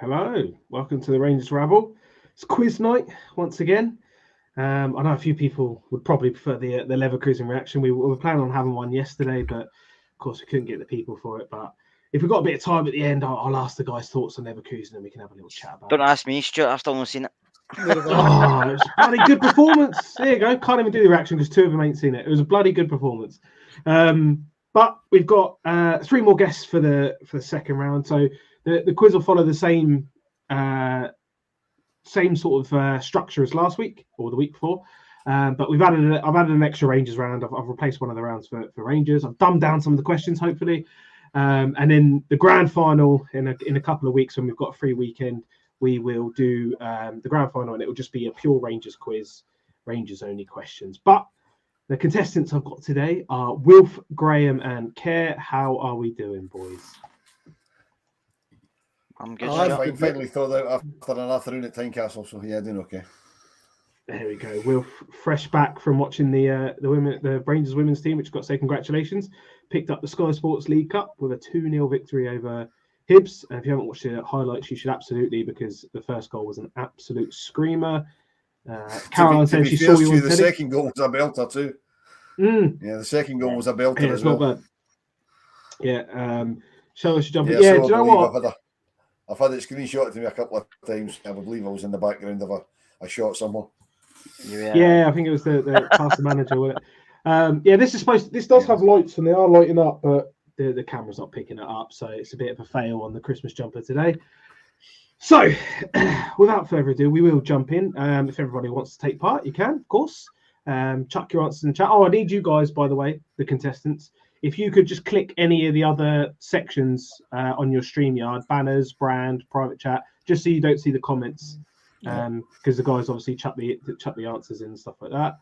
Hello, welcome to the Rangers Rabble. It's quiz night once again. I know a few people would probably prefer the Leverkusen reaction. We were planning on having one yesterday, but of course we couldn't get the people for it. But if we've got a bit of time at the end, I'll ask the guys' thoughts on Leverkusen and we can have a little chat about Don't it. ask me, Stuart. I've still not seen it. Oh, it was a bloody good performance. There you go. Can't even do the reaction because two of them ain't seen it. It was a bloody good performance. But we've got three more guests for the second round. So the quiz will follow the same sort of structure as last week or the week before. But I've added an extra Rangers round. I've replaced one of the rounds for Rangers. I've dumbed down some of the questions, hopefully. And then the grand final in a couple of weeks when we've got a free weekend, we will do the grand final and it will just be a pure Rangers quiz, Rangers only questions. But the contestants I've got today are Wilf, Graham, and Kerr. How are we doing, boys? I'm good. I finally thought out after an afternoon at Tynecastle, so yeah, doing okay. There we go. Wilf, fresh back from watching the Rangers women's team, which got to say congratulations. Picked up the Sky Sports League Cup with a 2-0 victory over Hibs. And if you haven't watched the highlights, you should absolutely, because the first goal was an absolute screamer. Caroline said she saw you on the second goal was a belter too. Yeah, the second goal was a belter as well. Not bad. Yeah, show us jump. Yeah, Yeah, so do you know what? I've had it screenshotted to me a couple of times. I believe I was in the background of a shot somewhere. Yeah, I think it was the past manager with it. Yeah, this does have lights and they are lighting up, but the camera's not picking it up, so it's a bit of a fail on the Christmas jumper today. So, without further ado, we will jump in. If everybody wants to take part, you can, of course. Chuck your answers in the chat. Oh, I need you guys, by the way, the contestants. If you could just click any of the other sections on your StreamYard, banners, brand, private chat, just so you don't see the comments, because the guys obviously chuck the answers in and stuff like that.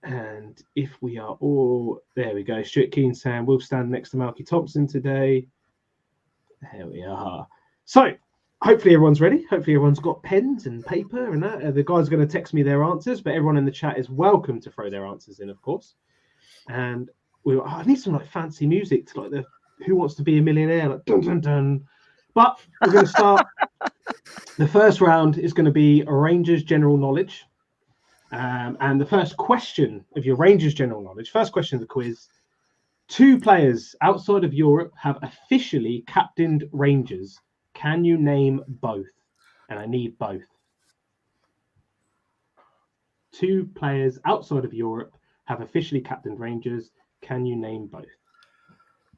And if we are all there, we go. Stuart Keane saying we'll stand next to Malky Thompson today. There we are. So hopefully everyone's ready. Hopefully everyone's got pens and paper and that. The guys are going to text me their answers, but everyone in the chat is welcome to throw their answers in, of course. And I need some like fancy music to like the Who Wants to Be a Millionaire, like dun dun dun. But we're going to start. The first round is going to be a Rangers general knowledge. And the first question of your Rangers general knowledge, first question of the quiz: 2 players outside of Europe have officially captained Rangers. Can you name both? And I need both. 2 players outside of Europe have officially captained Rangers. Can you name both?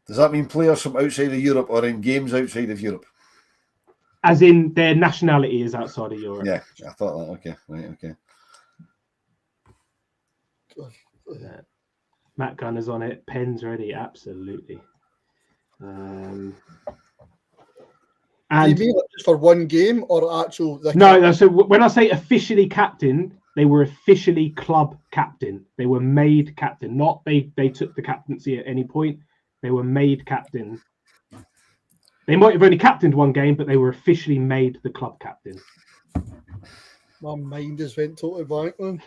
Does that mean players from outside of Europe or in games outside of Europe? As in their nationality is outside of Europe. Yeah, I thought that. Okay, right, okay. Matt Gunner's on it. Pens ready, absolutely. And do you mean just for one game or actual? No. So when I say officially captain, they were officially club captain. They were made captain. Not they took the captaincy at any point. They were made captain. They might have only captained one game, but they were officially made the club captain. My mind just went totally blank then.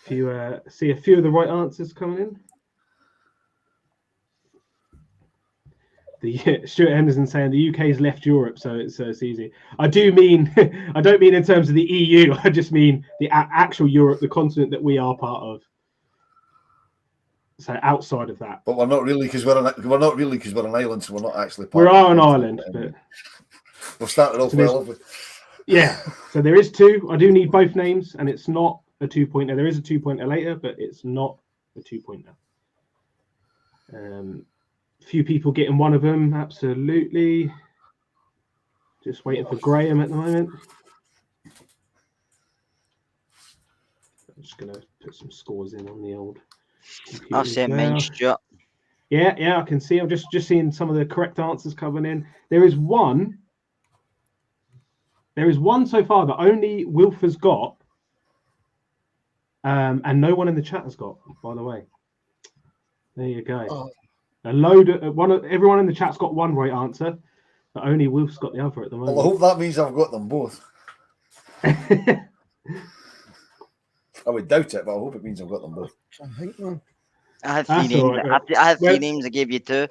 If you see a few of the right answers coming in. Stuart Henderson saying the UK's left Europe, so it's easy. I don't mean in terms of the EU. I just mean the actual Europe, the continent that we are part of. So outside of that, but we're not really because we're an island, so we're not actually. We are an island, but we've started off well. Yeah, so there is 2. I do need both names, and it's not a 2-pointer. There is a 2-pointer later, but it's not a 2-pointer. Few people getting one of them, absolutely. Just waiting for Graham at the moment. I'm just going to put some scores in on the old. I've sent mine, Stuart. Yeah, I can see. I'm just seeing some of the correct answers coming in. There is one so far that only Wilf has got, and no one in the chat has got, by the way. There you go. Oh. Everyone in the chat's got one right answer, but only Wilf's got the other at the moment. Well, I hope that means I've got them both. I would doubt it, but I hope it means I've got them both. I think, man. I had 3 names. Right, I had 3 names. I gave you 2.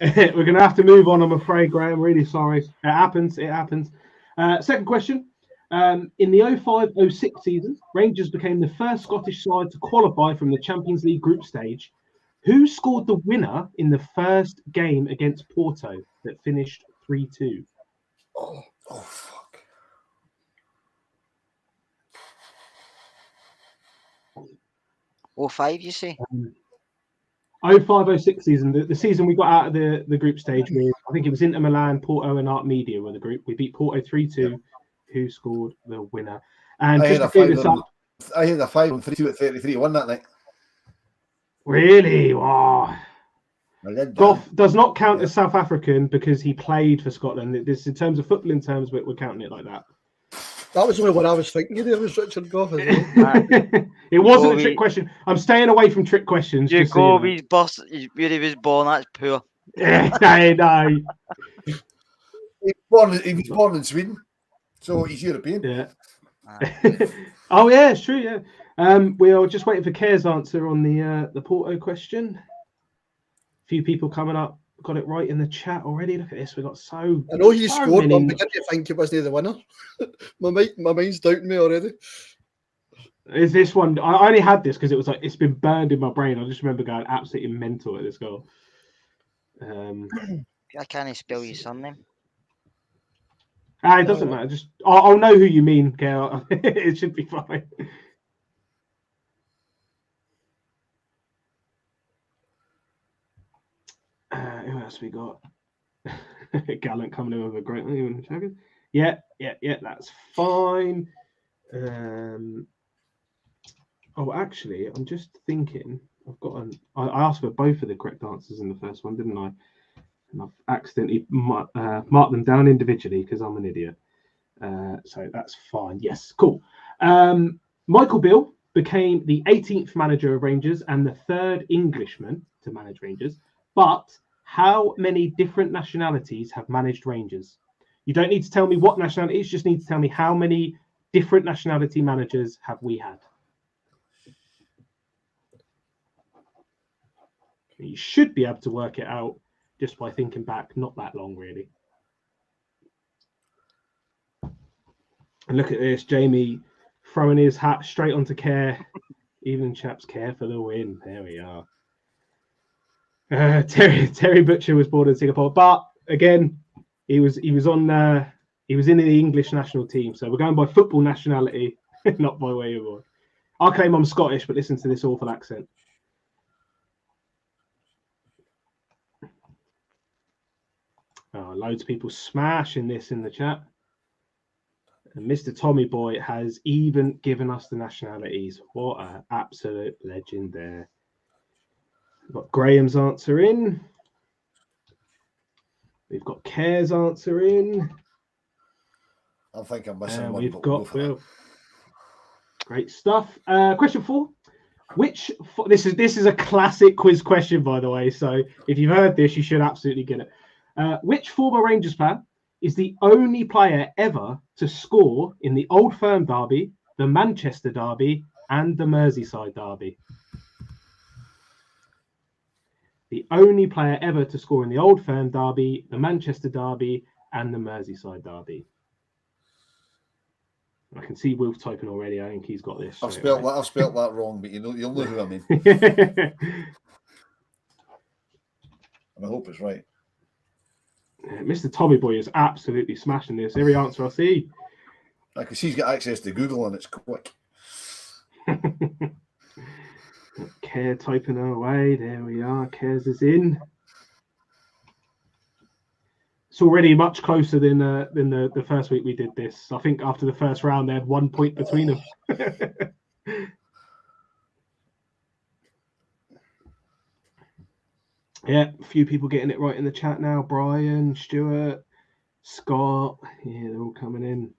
We're going to have to move on, I'm afraid, Graham. Really sorry. It happens. It happens. Second question. In the 05-06 season, Rangers became the first Scottish side to qualify from the Champions League group stage. Who scored the winner in the first game against Porto that finished 3-2? Oh, fuck. 05, you say? 05-06 season, the season we got out of the group stage with, I think it was Inter Milan, Porto, and Art Media were the group. We beat Porto 3-2. Yeah. Who scored the winner? And just to clear this up, I had a 5-3-2 at 33 won that night. Really? Wow. Goff does not count as South African because he played for Scotland. This, in terms of footballing terms, we're counting it like that. That was only what I was thinking. It was Richard Goff. It wasn't a trick question. I'm staying away from trick questions. You go, he's boss. Where he was born, that's poor. No. He was born in Sweden, so he's European. Yeah. Oh yeah, it's true. Yeah. We are just waiting for Kerr's answer on the Porto question. A few people coming up got it right in the chat already. Look at this. We got so. I know he scored, but I'm beginning to think he wasn't the winner. my mind's doubting me already. Is this one? I only had this because it was like it's been burned in my brain. I just remember going absolutely mental at this goal. I can't spell your surname. It doesn't matter. Just I'll know who you mean, Gail. It should be fine. Who else we got? Gallant coming in with a great one. Yeah, that's fine. Oh, actually, I'm just thinking. I asked for both of the correct answers in the first one, didn't I? And I've accidentally marked them down individually because I'm an idiot. So that's fine. Yes, cool. Michael Beale became the 18th manager of Rangers and the third Englishman to manage Rangers. But how many different nationalities have managed Rangers? You don't need to tell me what nationalities, just need to tell me how many different nationality managers have we had. You should be able to work it out just by thinking back, not that long, really. And look at this, Jamie throwing his hat straight onto Kerr. Evening chaps, Kerr for the win. There we are. Terry Butcher was born in Singapore, but again, he was in the English national team. So we're going by football nationality, not by where you're born. I claim I'm Scottish, but listen to this awful accent. Oh, loads of people smashing this in the chat. And Mr. Tommy Boy has even given us the nationalities. What an absolute legend there. We've got Graham's answer in. We've got Kerr's answer in. I think I'm missing one. We've got Will. Great stuff. Question 4. This is a classic quiz question, by the way. So if you've heard this, you should absolutely get it. Which former Rangers fan is the only player ever to score in the Old Firm derby, the Manchester derby, and the Merseyside derby? The only player ever to score in the Old Firm derby, the Manchester derby, and the Merseyside derby. I can see Wolf typing already. I think he's got this. I've spelled that wrong, but you'll know who I mean. And I hope it's right. Mr. Tommy Boy is absolutely smashing this. Every answer I see. Because he's got access to Google and it's quick. Kerr typing away. There we are. Kerr's is in. It's already much closer than the first week we did this. I think after the first round, they had 1 point between them. Yeah, a few people getting it right in the chat now. Brian, Stuart, Scott. Yeah, they're all coming in.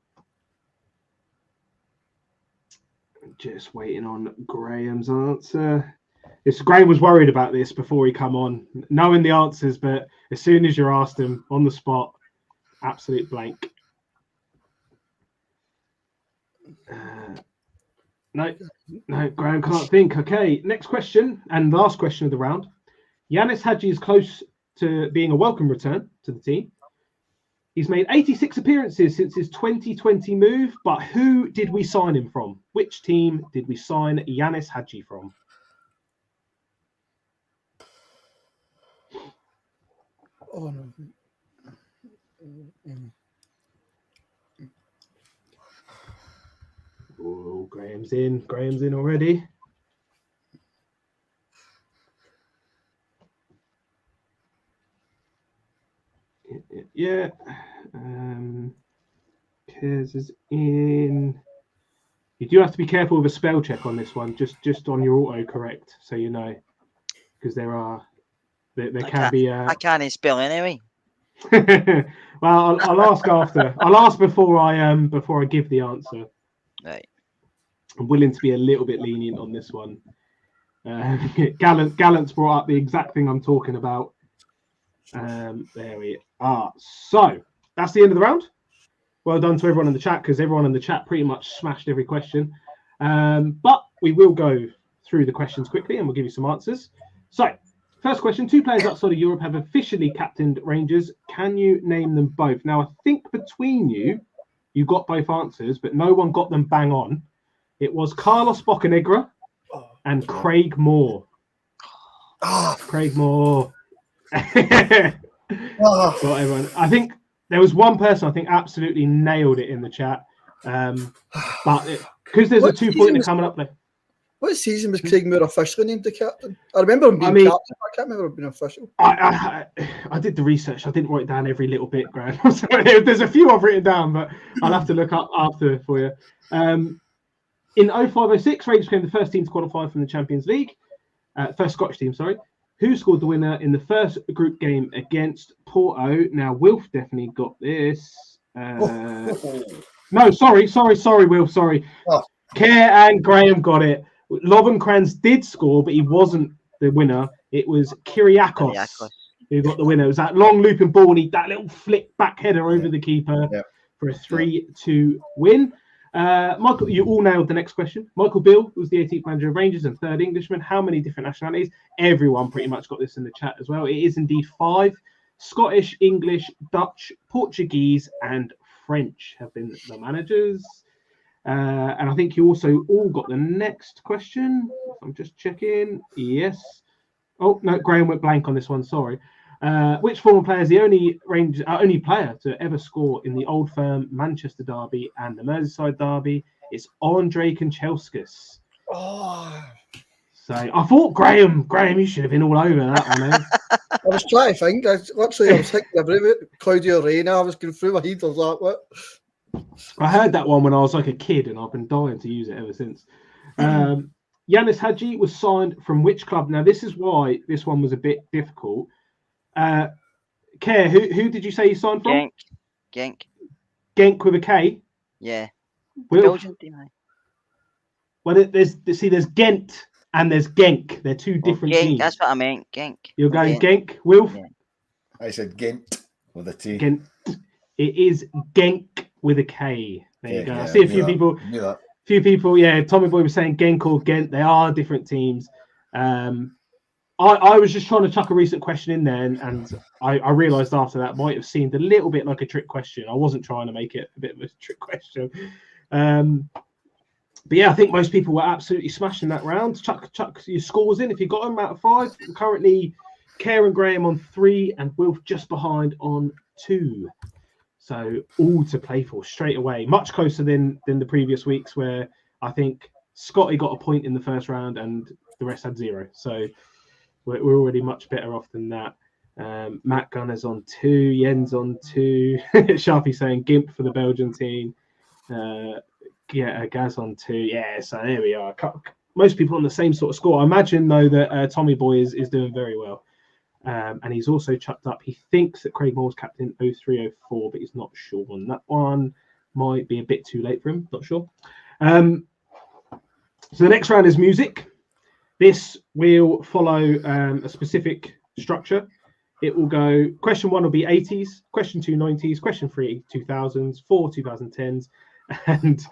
Just waiting on Graham's answer. Graham was worried about this before he come on, knowing the answers, but as soon as you're asked him on the spot, absolute blank. No, Graham can't think. Okay, next question and last question of the round. Yanis Hadji's close to being a welcome return to the team. He's made 86 appearances since his 2020 move, but who did we sign him from? Which team did we sign Yanis Hadji from? Oh, no. Oh, Graham's in. Graham's in already. Yeah. Kez is in. You do have to be careful with a spell check on this one, just on your autocorrect, so you know, because there can be. I can't even spell anyway. Well, I'll ask after. I'll ask before I give the answer. Right. I'm willing to be a little bit lenient on this one. Gallant's brought up the exact thing I'm talking about. There we are. So that's the end of the round. Well done to everyone in the chat, because everyone in the chat pretty much smashed every question. But we will go through the questions quickly and we'll give you some answers. So, first question. 2 players outside of Europe have officially captained Rangers. Can you name them both? Now, I think between you got both answers, but no one got them bang on. It was Carlos Bocanegra and Craig Moore. Craig Moore. Got everyone. I think there was one person I think absolutely nailed it in the chat. But because there's a 2-pointer coming up there. What season was Craig Moore officially named the captain? I remember him being captain. I can't remember him being official. I did the research. I didn't write down every little bit, Graham. So there's a few I've written down, but I'll have to look up after for you. In 05-06, Rangers became the first team to qualify from the Champions League. First Scottish team, sorry. Who scored the winner in the first group game against Porto? Now, Wilf definitely got this. No, sorry, Wilf, sorry. Kerr and Graham got it. Lovenkrands did score, but he wasn't the winner. It was Kyriakos who got the winner. It was that long looping ball, and that little flick back header over the keeper for a 3-2 win. Michael, you all nailed the next question. Michael Beale was the 18th manager of Rangers and third Englishman. How many different nationalities? Everyone pretty much got this in the chat as well. It is indeed 5. Scottish, English, Dutch, Portuguese, and French have been the managers. And I think you also all got the next question. I'm just checking. Yes. Oh, no, Graham went blank on this one. Sorry. Which former player is the only player to ever score in the Old Firm, Manchester Derby, and the Merseyside Derby? It's Andre Kanchelskis. Oh. So I thought Graham, you should have been all over that one. I was trying to think. I was thinking about it. Claudio Reyna. I was going through my head. I was like, what? I heard that one when I was like a kid, and I've been dying to use it ever since. Yanis Hadji was signed from which club? Now, this is why this one was a bit difficult. Kerr, who did you say you signed from? Genk. Genk with a K? Yeah. Belgian team. Well, there's Ghent and there's Genk. They're two different teams. That's what I meant. Genk. You're going Genk, Wilf? Yeah. I said Ghent with a T. Ghent. It is Genk with a K. There you go. Yeah, I see a few people. Yeah, Tommy Boy was saying Genk or Ghent. They are different teams. I was just trying to chuck a recent question in there, and I realised after that might have seemed a little bit like a trick question. I wasn't trying to make it a bit of a trick question. But yeah, I think most people were absolutely smashing that round. Chuck your scores in if you got them out of 5. Currently, Kerr and Graham on 3 and Wilf just behind on 2. So all to play for straight away. Much closer than the previous weeks where I think Scotty got a point in the first round and the rest had 0. So we're already much better off than that. Matt Gunner's on 2, Jens on 2. Sharpie saying Gimp for the Belgian team. Gaz on 2. Yeah, so there we are. Most people on the same sort of score. I imagine, though, that Tommy Boy is doing very well. And he's also chucked up. He thinks that Craig Moore's captain 0304, but he's not sure on that one. Might be a bit too late for him. Not sure. So the next round is music. This will follow a specific structure. It will go, question 1 will be 80s, question 2 90s, question 3 2000s, 4 2010s, and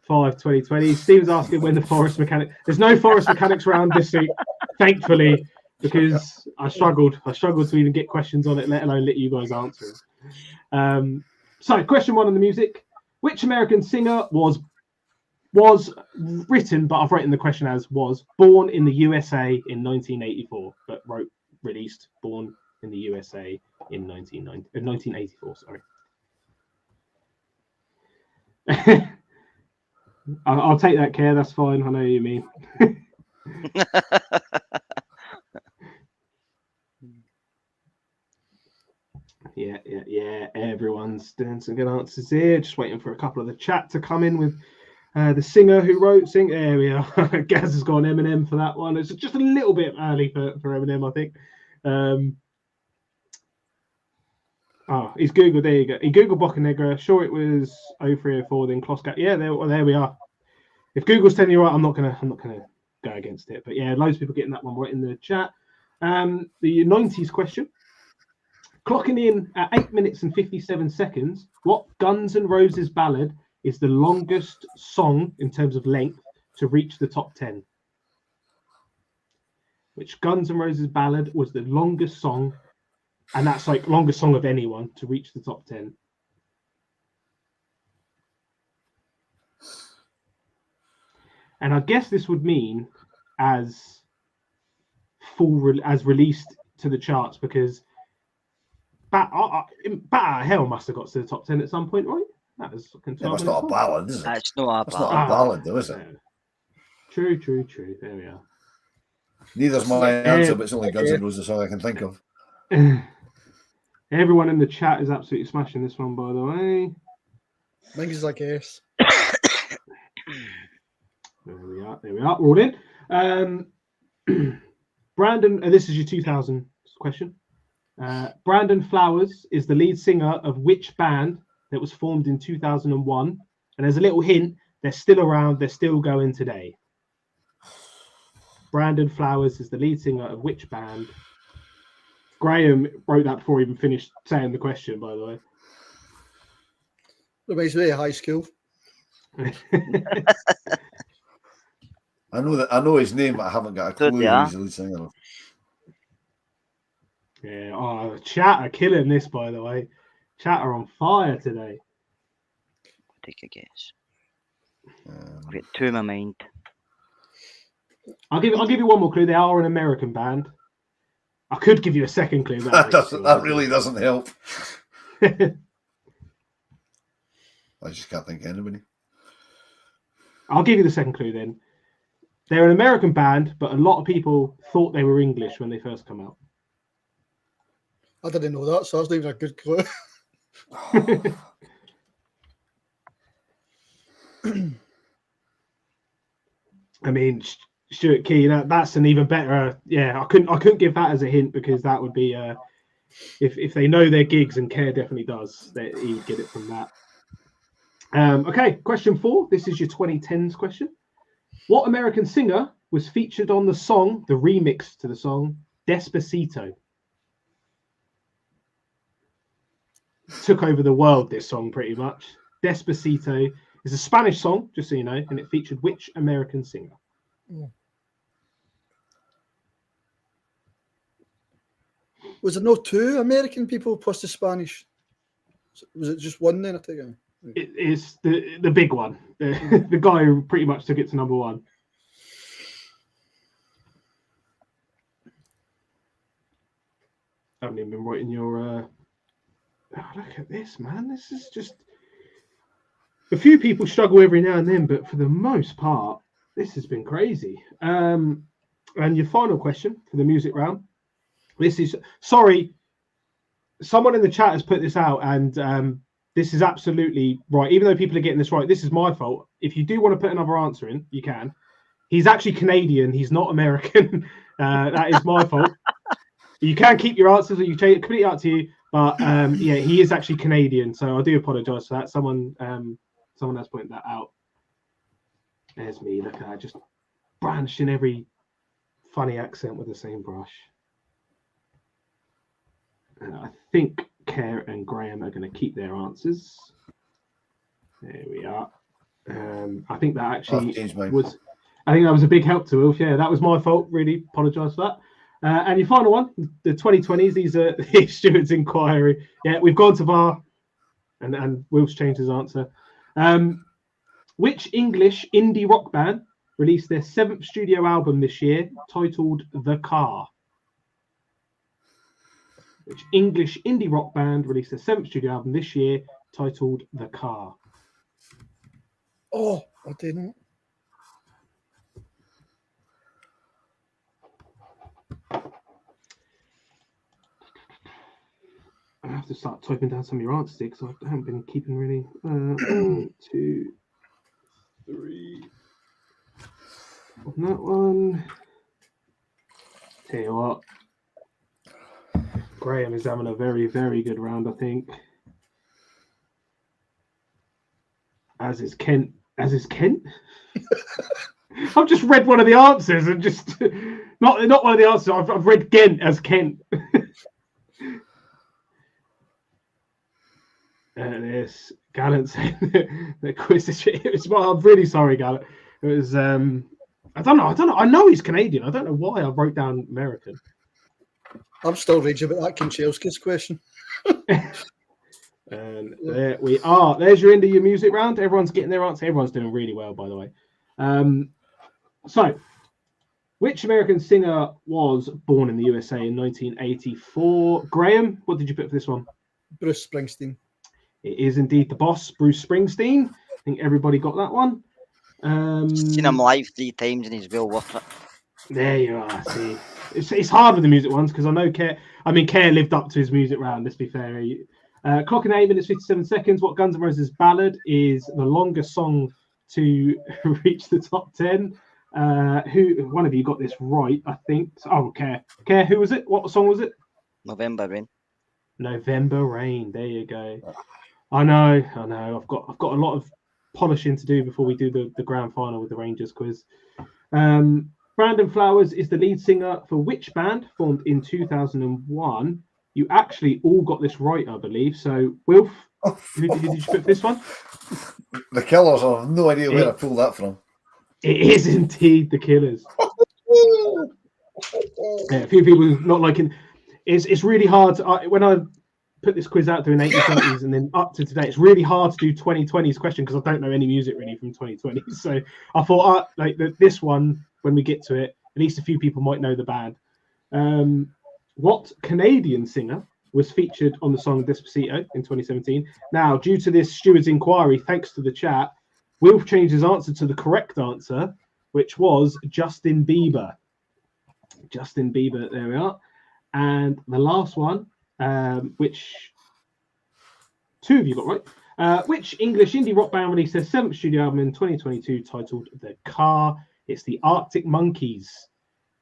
5 2020s. Steven's asking when the Forest Mechanic. There's no Forest Mechanics round this week, thankfully. because I struggled to even get questions on it, let alone let you guys answer it. So, question 1 on the music: which American singer was written, but I've written the question as was born in the USA in 1984, but released born in the USA in 1984. Sorry. I'll take that care. That's fine. I know what you mean. Yeah. Everyone's doing some good answers here. Just waiting for a couple of the chat to come in with the singer who wrote Sing. There we are. Gaz has gone Eminem for that one. It's just a little bit early for Eminem, I think. He's Googled. There you go. He Googled Boccanegra. Sure, it was 0304. Then Kloska. Yeah, there we are. If Google's telling you right, I'm not gonna go against it. But yeah, loads of people getting that one right in the chat. The 90s question. Clocking in at 8 minutes and 57 seconds, what Guns N' Roses ballad is the longest song in terms of length to reach the top 10? Which Guns N' Roses ballad was the longest song, and that's like longest song of anyone to reach the top 10? And I guess this would mean as released to the charts, because Bat Out of Hell must have got to the top 10 at some point, right? That was That's not a ballad, is it? That's not a That's not a ballad, though, is it? True. There we are. Neither's my answer, but it's only Guns N' Roses song I can think of. Everyone in the chat is absolutely smashing this one, by the way. I think it's like yes. There we are. We're all in. Brandon, this is your 2000 question. Brandon Flowers is the lead singer of which band that was formed in 2001? And there's a little hint, they're still around, they're still going today. Brandon Flowers is the lead singer of which band? Graham wrote that before he even finished saying the question, by the way. Reminds me of high school. I know his name, but I haven't got a clue who he's the lead singer of. Yeah, chat are killing this, by the way. Chat are on fire today. Take a guess. I've got two in my mind. I'll give you one more clue. They are an American band. I could give you a second clue. That really doesn't help. I just can't think of anybody. I'll give you the second clue then. They're an American band, but a lot of people thought they were English when they first come out. I didn't know that, so that's not even a good clue. I mean, Stuart Key, that's an even better. I couldn't give that as a hint, because that would be if they know their gigs, and Care definitely does, that he would get it from that. Okay, question 4. This is your 2010s question. What American singer was featured on the remix to the song Despacito? Took over the world, this song, pretty much. Despacito is a Spanish song, just so you know, and it featured which American singer? Was there no two American people plus the Spanish? Was it just one then? I think it is the big one, the guy who pretty much took it to number 1. I haven't even been writing your. Look at this, man. This is just. A few people struggle every now and then, but for the most part, this has been crazy. And your final question for the music round. This is, sorry, someone in the chat has put this out, and this is absolutely right. Even though people are getting this right, this is my fault. If you do want to put another answer in, you can. He's actually Canadian. He's not American. That is my fault. You can keep your answers, or you change it, completely up to you. But yeah, he is actually Canadian, so I do apologise for that. Someone has pointed that out. There's me. Look at that, just branching every funny accent with the same brush. I think Care and Graham are going to keep their answers. There we are. I think that actually was. I think that was a big help to Wilf. Yeah, that was my fault. Really apologise for that. And your final one, the 2020s. These are the Stewart's inquiry. Yeah, we've gone to VAR, and Will's changed his answer. Which English indie rock band released their 7th studio album this year, titled The Car? Which English indie rock band released their 7th studio album this year, titled The Car? Oh, I didn't. I have to start typing down some of your answers because I haven't been keeping really. 1, 2, 3. On that one. Tell you what, Graham is having a very, very good round, I think. As is Kent. As is Kent? I've just read one of the answers and just not one of the answers. I've read Ghent as Kent. This Gallant saying the quiz is shit. I'm really sorry, Gallant. It was I don't know. I know he's Canadian. I don't know why I wrote down American. I'm still raging about that Kinchelski's question. And there we are. There's your end of your music round. Everyone's getting their answer. Everyone's doing really well, by the way. So, which American singer was born in the USA in 1984? Graham, what did you put for this one? Bruce Springsteen. It is indeed the boss, Bruce Springsteen. I think everybody got that one. Seen him live 3 times and he's well worth it. There you are. See, it's hard with the music ones because I know Care lived up to his music round. Let's be fair. Clock in 8 minutes 57 seconds. What Guns N' Roses ballad is the longest song to reach the top 10? Who one of you got this right? I think. Oh, Care. Who was it? What song was it? November Rain. November Rain. There you go. I know. I've got a lot of polishing to do before we do the grand final with the Rangers quiz. Brandon Flowers is the lead singer for which band formed in 2001? You actually all got this right, I believe. So, Wilf, who did you put for this one? The Killers. I have no idea where I pulled that from. It is indeed the Killers. Yeah, a few people not liking. It's really hard. When I put this quiz out doing 80s and then up to today, it's really hard to do 2020's question because I don't know any music really from 2020. So I thought this one, when we get to it, at least a few people might know the band. What Canadian singer was featured on the song Despacito in 2017? Now, due to this steward's inquiry, thanks to the chat, Wilf changed his answer to the correct answer, which was Justin Bieber. Justin Bieber, there we are. And the last one, which 2 of you got right. Which English indie rock band released their 7th studio album in 2022 titled The Car? It's the Arctic Monkeys.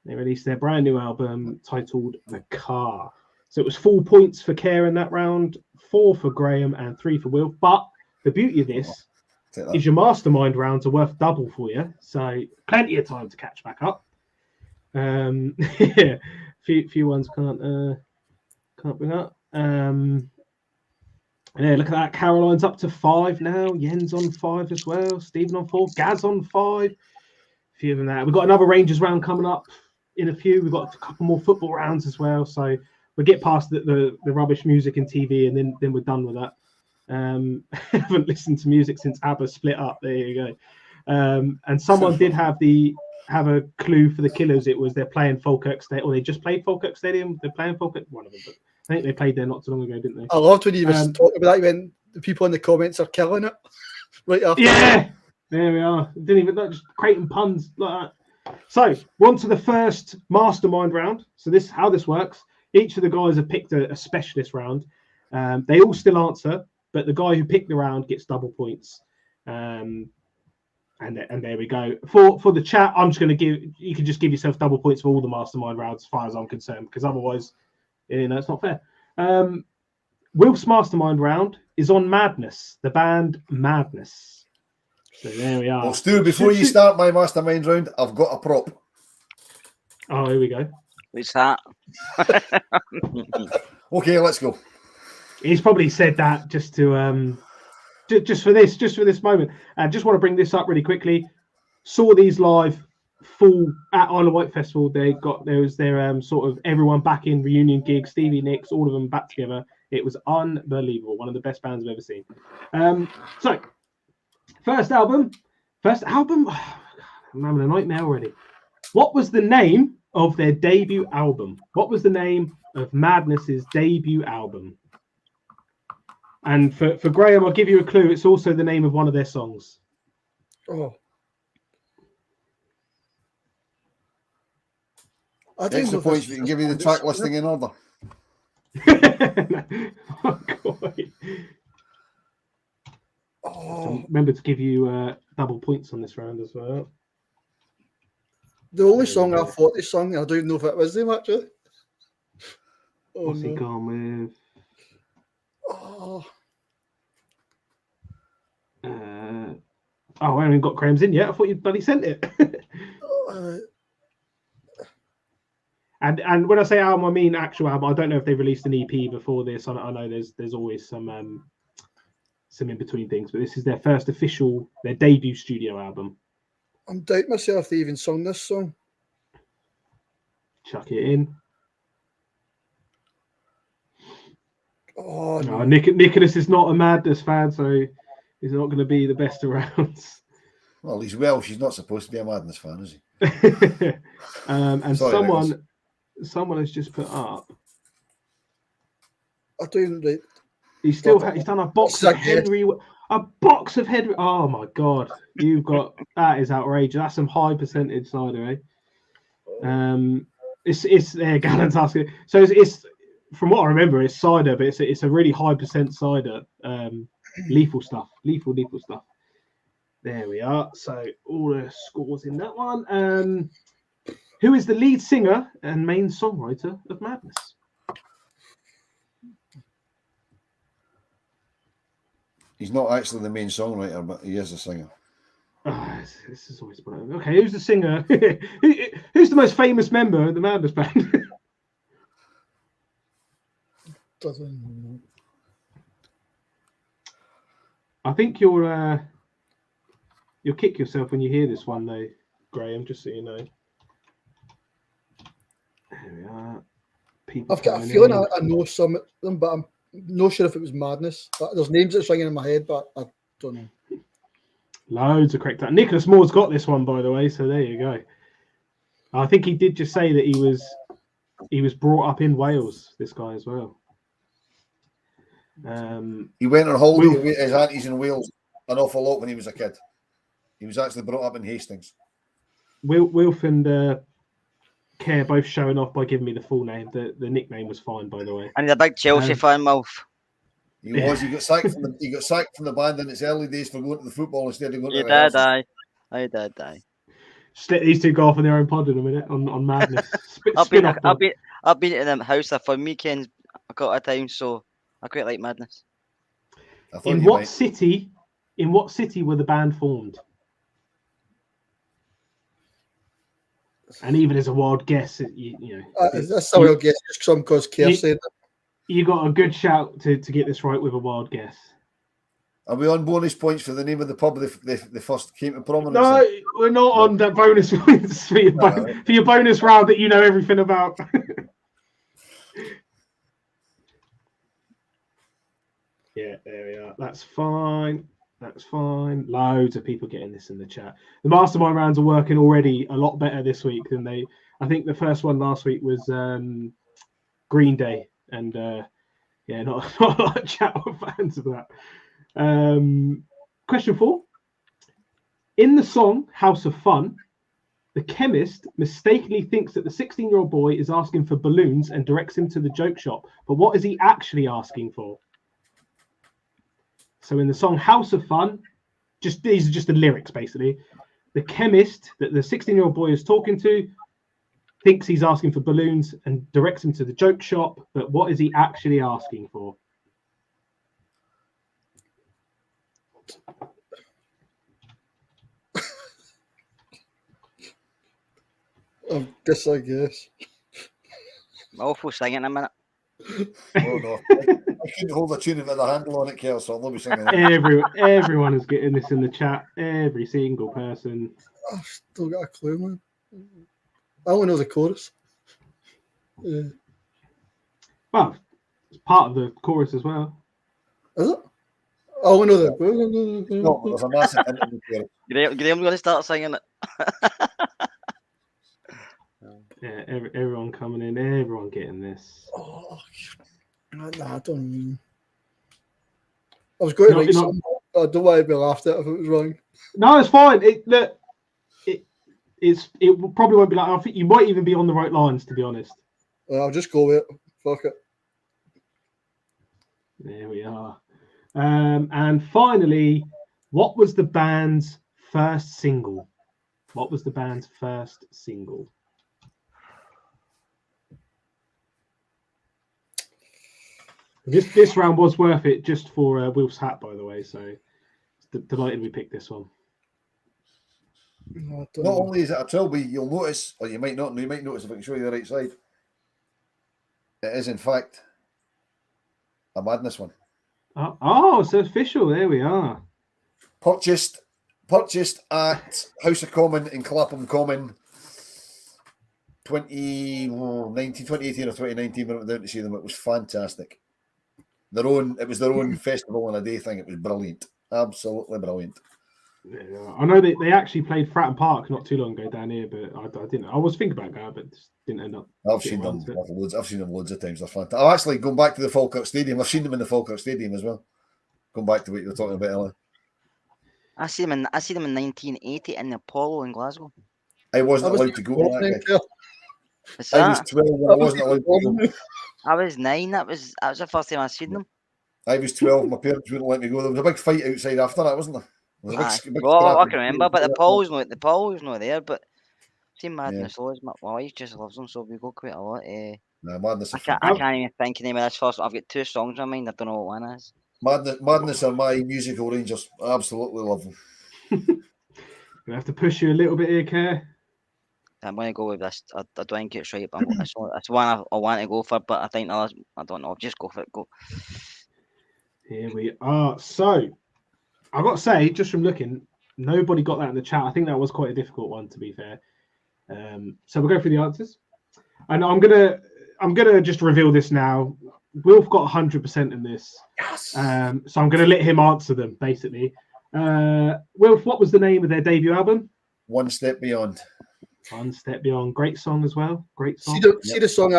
They released their brand new album titled The Car. So it was 4 points for Care in that round, 4 for Graham, and 3 for Will. But the beauty of this is your mastermind rounds are worth double for you. So plenty of time to catch back up. Yeah, few ones can't bring up. Yeah, look at that. Caroline's up to 5 now. Yen's on 5 as well. Stephen on 4. Gaz on 5. A few of them there. We've got another Rangers round coming up in a few. We've got a couple more football rounds as well. So we'll get past the rubbish music and TV, and then we're done with that. Haven't listened to music since ABBA split up. There you go. And someone did have a clue for the Killers. It was they're playing Falkirk Stadium, or they just played Falkirk Stadium. They're playing Falkirk, one of them. But I think they played there not so long ago, didn't they? I loved when you were talking about that when the people in the comments are killing it. Right after. Yeah, there we are. Didn't even just creating puns like that. So we're on to the first mastermind round. So how this works. Each of the guys have picked a specialist round. They all still answer, but the guy who picked the round gets double points. And there we go. For the chat, I'm just going to you can just give yourself double points for all the mastermind rounds as far as I'm concerned, because otherwise, it's not fair. Wilf's mastermind round is on Madness, the band Madness. So there we are. Well, Stu, before you start my mastermind round, I've got a prop. Oh, here we go. What's that? Okay, let's go. He's probably said that just to just for this moment. I just want to bring this up really quickly. Saw these live full at Isle of Wight Festival. There was their sort of everyone back in reunion gig. Stevie Nicks, all of them back together. It was unbelievable. One of the best bands I've ever seen. So first album. I'm having a nightmare already. What was the name of their debut album? What was the name of Madness's debut album? And for Graham, I'll give you a clue. It's also the name of one of their songs. Oh. I don't Extra know if points. this- We can give you the track listing in order. Oh, God. Oh, Remember to give you double points on this round as well. the only song I thought they sung, I don't know if it was them actually. Oh, What's he no. gone with? Oh, I haven't got Graham's in yet. I thought you'd bloody sent it. uh, And when I say album, I mean actual album. I don't know if they released an EP before this. I know there's always some in between things, but this is their first official, their debut studio album. I'm doubting myself they even sung this song. Chuck it in. Oh, No, Nicholas is not a Madness fan, so he's not going to be the best around. Well, he's Welsh. He's not supposed to be a Madness fan, is he? And Sorry, someone has just put up. I don't right. He's done a box of Henry. A box of Henry. Oh my God! That is outrageous. That's some high percentage cider, eh? It's Gallon's asking. So it's from what I remember, it's cider, but it's a really high percent cider. Lethal stuff. Lethal stuff. There we are. So all the scores in that one. Who is the lead singer and main songwriter of Madness? He's not actually the main songwriter, but he is a singer. Oh, this is always okay. Who's the singer? Who's the most famous member of the Madness band? Doesn't. I think you'll kick yourself when you hear this one, though, Graham. Just so you know. There we are. I've got a feeling I know some of them, but I'm not sure if it was Madness. But there's names that's ringing in my head, but I don't know. Loads of correct. Nicholas Moore's got this one, by the way. So there you go. I think he did just say that he was brought up in Wales. This guy as well. He went on holiday with his aunties in Wales an awful lot when he was a kid. He was actually brought up in Hastings. Wilf and Kerr both showing off by giving me the full name. The nickname was fine, by the way. And he's a big Chelsea fan, Wilf. He was. He got sacked from the band in its early days for going to the football instead of going to the He did, aye. I did, aye. Just let these two go off on their own pod in a minute on Madness. I've been to them house for weekends a couple of times, so I quite like Madness. In what city were the band formed? And even as a wild guess, you know. That's a wild guess, just because Kerr said it. You got a good shout to get this right with a wild guess. Are we on bonus points for the name of the pub they first came to prominence? No, we're not on that bonus points for your bonus round that you know everything about. Yeah, there we are. That's fine. That's fine. Loads of people getting this in the chat. The Mastermind rounds are working already a lot better this week than they. I think the first one last week was Green Day, and not a lot of chat with fans of that. Question 4. In the song House of Fun, the chemist mistakenly thinks that the 16-year-old boy is asking for balloons and directs him to the joke shop. But what is he actually asking for? So in the song House of Fun, these are just the lyrics, basically. The chemist that the 16-year-old boy is talking to thinks he's asking for balloons and directs him to the joke shop. But what is he actually asking for? I guess. Wilf will sing in a minute. Oh no, I couldn't hold a tune without a handle on it, Kel, so I'll be singing it. Everyone is getting this in the chat. Every single person. I've still got a clue, man. I only know the chorus. Yeah. Well, it's part of the chorus as well. Is it? I only know the. No, there's a massive hint in the chorus. Graham's going to start singing it. Yeah, everyone coming in, everyone getting this. Oh, nah, I don't know. I was going to write something. I don't want to be laughed at if it was wrong. No, it's fine. It probably won't be like. I think you might even be on the right lines, to be honest. I'll just go with it. Fuck it. There we are. And finally, what was the band's first single? What was the band's first single? This round was worth it just for Wilf's hat, by the way. So delighted we picked this one. Not only is it a trilby, you'll notice, or you might not, you might notice if I can show you the right side. It is in fact a Madness one. Oh, it's official. There we are. Purchased at House of Common in Clapham Common 2018 or 2019 when I went down to see them. It was fantastic. It was their own festival and a day thing. It was brilliant. Absolutely brilliant. Yeah, I know they actually played Fratton Park not too long ago down here, but I didn't. I was thinking about going, but just didn't end up. I've seen them loads. I've seen them loads of times. They're fantastic. I've actually gone back to the Falkirk Stadium. I've seen them in the Falkirk Stadium as well. Going back to what you were talking about earlier. I see them in 1980 in the Apollo in Glasgow. I wasn't allowed to go to that. I was 12 when I wasn't allowed to go. I was 9. That was the first time I seen them. I was 12. My parents wouldn't let me go. There was a big fight outside after that, wasn't there? I can remember, but the Paul's not there. But see, Madness loads. My wife just loves them, so we go quite a lot. Madness. I can't even think of the name of this first. I've got 2 songs in my mind. I don't know what one is. Madness are my musical rangers. I absolutely love them. We have to push you a little bit here, Kerr. I'm going to go with this. I don't think it's right, but it's one I want to go for. But I think I don't know. Just go for it. Go. Here we are. So, I've got to say, just from looking, nobody got that in the chat. I think that was quite a difficult one, to be fair. So we'll go through the answers, and I'm gonna just reveal this now. Wilf got 100% in this. Yes. So I'm gonna let him answer them basically. Wilf, what was the name of their debut album? One Step Beyond. One Step Beyond. Great song as well. Great song. See the song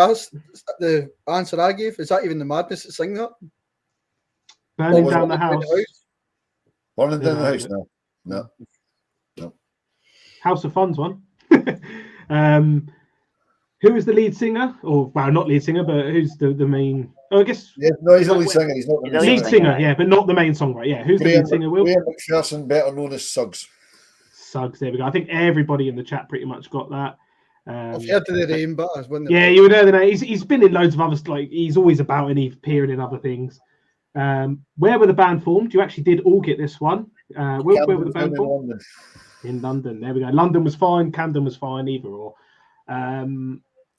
the answer I gave? Is that even the Madness that sing that? Burning Down the House. Burning Down the House now. No. House of Fun's one. Who is the lead singer? Or, well, not lead singer, but who's the main... Oh, I guess... Yeah, no, he's the lead singer. He's not the lead singer, yeah, but not the main songwriter. Yeah, who's the lead singer, Will? Graham McPherson, better known as Suggs. Suggs, there we go. I think everybody in the chat pretty much got that. I've heard the name, but I was yeah, you would know the name. He's been in loads of others, like he's always about and he's appeared in other things. Where were the band formed? You actually did all get this one. Where were the band formed? In London. There we go. London was fine. Camden was fine. Either or.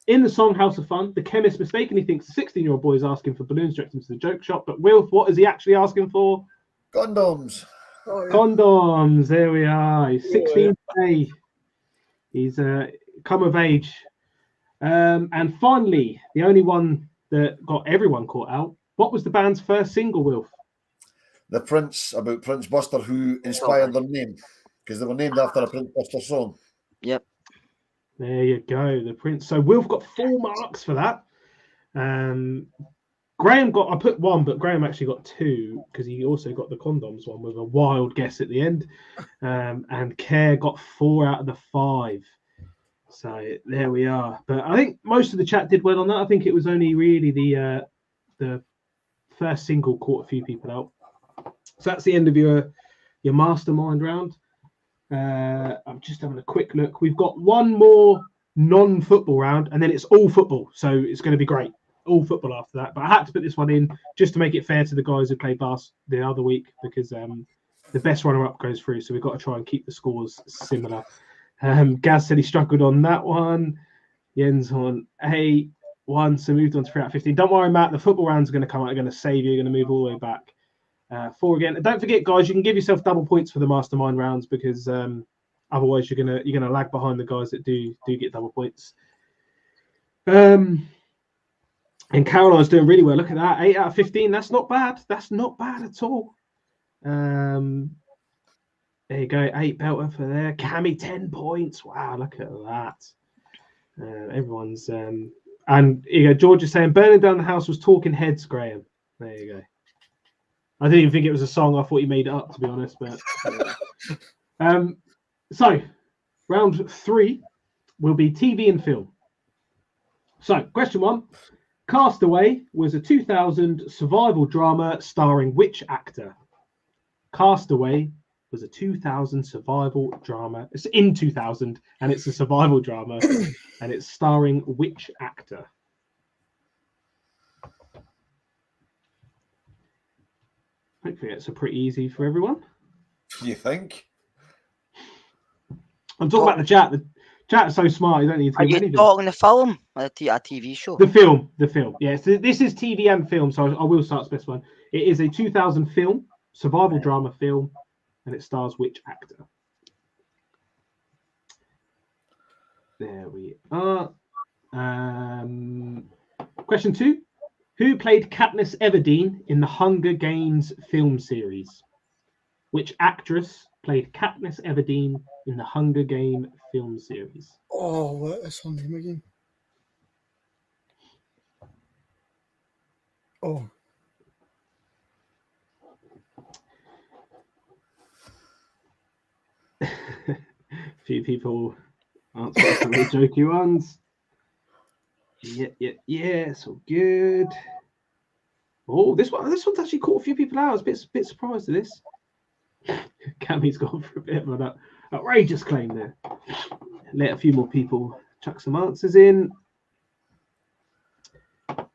In the song House of Fun, the chemist mistakenly thinks the 16-year-old boy is asking for balloons directed into the joke shop, but Wilf, what is he actually asking for? Condoms. Oh, yeah. Condoms. There we are. He's 16 today. He's come of age. And finally, the only one that got everyone caught out. What was the band's first single, Wilf? The Prince, about Prince Buster, who inspired their name, because they were named after a Prince Buster song. Yep. There you go, the Prince. So Wilf got 4 marks for that. Graham got, I put 1, but Graham actually got 2 because he also got the condoms one with a wild guess at the end. And Kerr got 4 out of the 5. So there we are. But I think most of the chat did well on that. I think it was only really the first single caught a few people out. So that's the end of your mastermind round. I'm just having a quick look. We've got one more non-football round, and then it's all football. So it's going to be great. All football after that. But I had to put this one in just to make it fair to the guys who played the other week, because the best runner-up goes through. So we've got to try and keep the scores similar. Gaz said he struggled on that one. Jens on 8-1, so moved on to 3 out of 15. Don't worry, Matt. The football rounds are going to come out. They're going to save you. You're going to move all the way back. 4 again. And don't forget, guys, you can give yourself double points for the mastermind rounds because Otherwise, you're gonna lag behind the guys that do get double points. And Caroline's doing really well. Look at that, 8 out of 15. That's not bad. That's not bad at all. There you go, 8 belter for there. Cammy 10 points. Wow, look at that. Everyone's and you go. George is saying burning down the house was Talking Heads, Graham. There you go. I didn't even think it was a song. I thought you made it up, to be honest. But so round 3 will be TV and film. So question 1: Castaway was a 2000 survival drama starring which actor? Castaway was a 2000 survival drama. It's in 2000, and it's a survival drama, and it's starring which actor? Hopefully, it's pretty easy for everyone. You think? I'm talking about the chat. The chat is so smart. You don't need to. Are you talking the film or a TV show? The film. Yeah. So this is TV and film. So I will start specifying. It is a 2000 film, survival drama film, and it stars which actor? There we are. Question 2: Who played Katniss Everdeen in the Hunger Games film series? Which actress played Katniss Everdeen in the Hunger Game film series? Oh, what is her name again? Oh. A few people answering some of the jokey ones. Yeah, it's all good. Oh, this one's actually caught a few people out. I was a bit surprised at this. Cammy's gone for a bit of an outrageous claim there. Let a few more people chuck some answers in. Let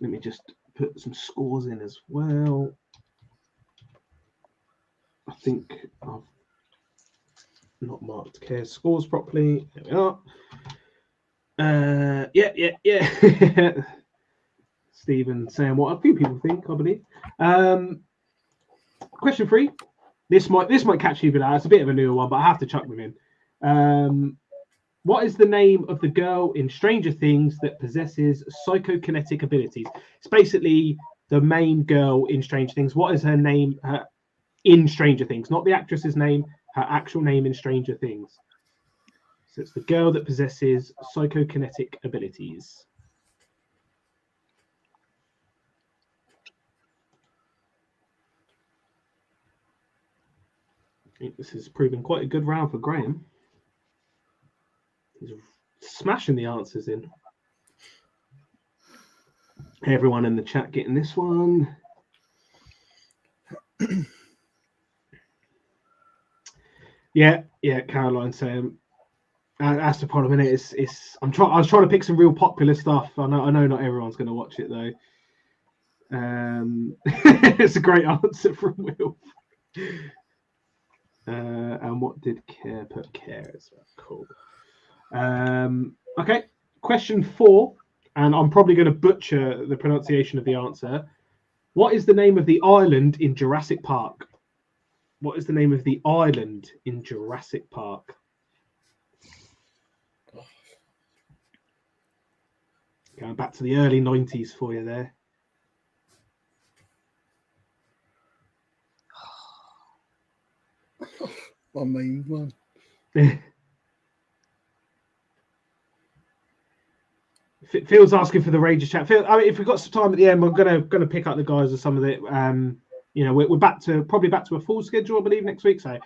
me just put some scores in as well. I think I've not marked Care's scores properly. There we are. Yeah. Stephen saying what a few people think, I believe. Question 3. This might catch you, but it's a bit of a newer one, but I have to chuck them in. What is the name of the girl in Stranger Things that possesses psychokinetic abilities? It's basically the main girl in Stranger Things. What is her name in Stranger Things? Not the actress's name, her actual name in Stranger Things. So it's the girl that possesses psychokinetic abilities. I think this has proven quite a good round for Graham. He's smashing the answers in. Everyone in the chat getting this one. Yeah, Caroline saying that's the problem, isn't it? I was trying to pick some real popular stuff. I know not everyone's going to watch it though. It's a great answer from Will. And what did Care put? Care as well. Cool. Okay, question 4, and I'm probably going to butcher the pronunciation of the answer. What is the name of the island in Jurassic Park? What is the name of the island in Jurassic Park? Going back to the early 90s for you there. My mind, man. Phil's asking for the Rangers chat. Phil, I mean, if we've got some time at the end, we're gonna pick up the guys or some of it. We're back to a full schedule, I believe, next week. So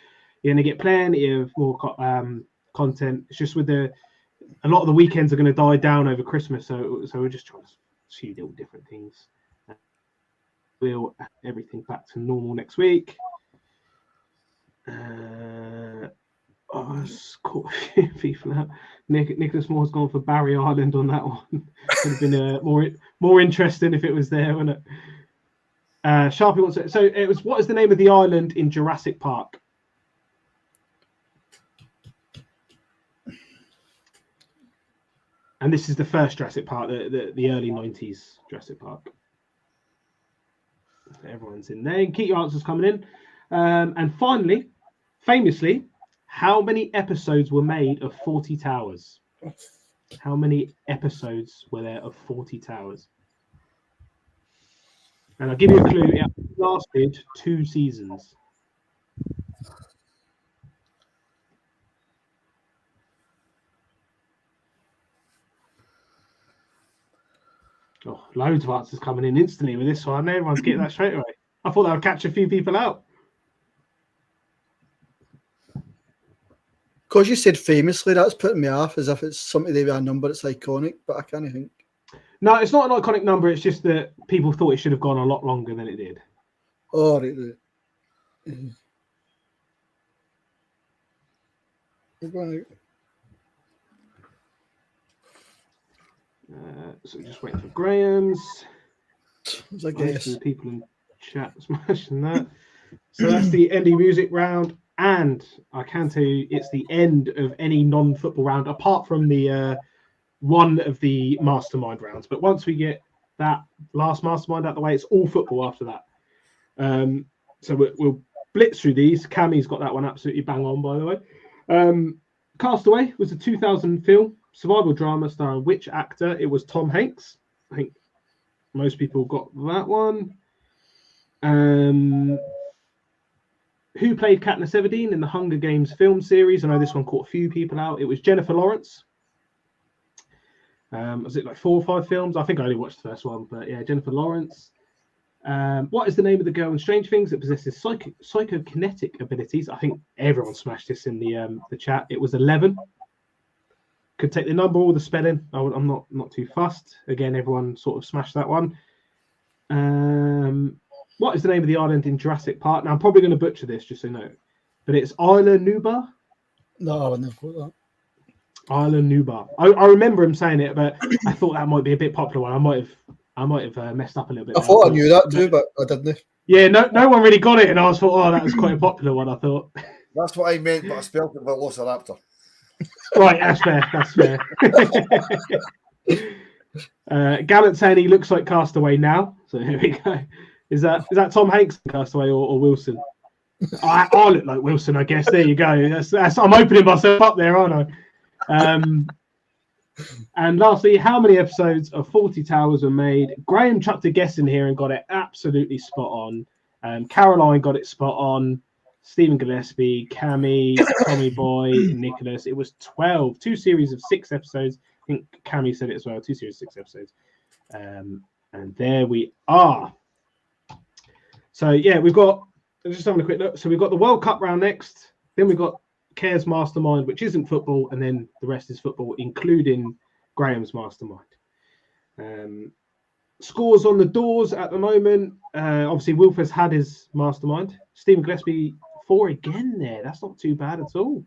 you're gonna get plenty of more content. It's just with a lot of the weekends are going to die down over Christmas, so we're just trying to see little different things. We'll everything back to normal next week. I caught a few people out. Nicholas Moore's gone for Barry Island on that one. Would have been more interesting if it was there, wouldn't it? Sharpie wants it. So it was. What is the name of the island in Jurassic Park? And this is the first Jurassic Park, the early 90s Jurassic Park. Everyone's in there. Keep your answers coming in. And finally, famously, How many episodes were made of 40 Towers? How many episodes were there of 40 Towers? And I'll give you a clue. It lasted 2 seasons. Oh, loads of answers coming in instantly with this one. Everyone's getting that straight away. I thought that would catch a few people out. Because you said famously, that's putting me off as if it's something they were a number that's iconic, but I can't think. No, it's not an iconic number. It's just that people thought it should have gone a lot longer than it did. Oh, right. So just waiting for Graham's. I guess the people in chat smashing that. So that's the ending music round, and I can tell you it's the end of any non-football round, apart from the one of the Mastermind rounds. But once we get that last Mastermind out the way, it's all football after that. So we'll blitz through these. Cammy's got that one absolutely bang on, by the way. Castaway was a 2000 film, survival drama starring which actor? It was Tom Hanks. I think most people got that one. Who played Katniss Everdeen in the Hunger Games film series? I know this one caught a few people out. It was Jennifer Lawrence. Was it like 4 or 5 films? I think I only watched the first one, but yeah, Jennifer Lawrence. What is the name of the girl in Strange Things that possesses psychokinetic abilities? I think everyone smashed this in the chat. It was 11. Could take the number or the spelling. I'm not too fussed. Again, everyone sort of smashed that one. What is the name of the island in Jurassic Park? Now, I'm probably going to butcher this, just so you know. But it's Isla Nublar. No, I never got that. Isla Nublar. I remember him saying it, but I thought that might be a bit popular one. I might have messed up a little bit. I thought I knew that too, but I didn't. Yeah, no one really got it, and I was thought, oh, that was quite a popular one. I thought. That's what I meant, but I spelled it Velociraptor. Right, that's fair. That's fair. Gallant saying he looks like Castaway now. So here we go. Is that Tom Hanks in Castaway or Wilson? I look like Wilson, I guess. There you go. That's I'm opening myself up there, aren't I? And lastly, how many episodes of 40 Towers were made? Graham chucked a guess in here and got it absolutely spot on. Caroline got it spot on. Stephen Gillespie, Cammy, Tommy Boy, Nicholas. It was 12. 2 series of 6 episodes. I think Cammy said it as well. 2 series of 6 episodes. And there we are. So yeah, we've got just having a quick look. So we've got the World Cup round next. Then we've got Care's Mastermind, which isn't football, and then the rest is football, including Graham's Mastermind. Scores on the doors at the moment. Obviously, Wilf has had his Mastermind. Stephen Gillespie 4 again there. That's not too bad at all.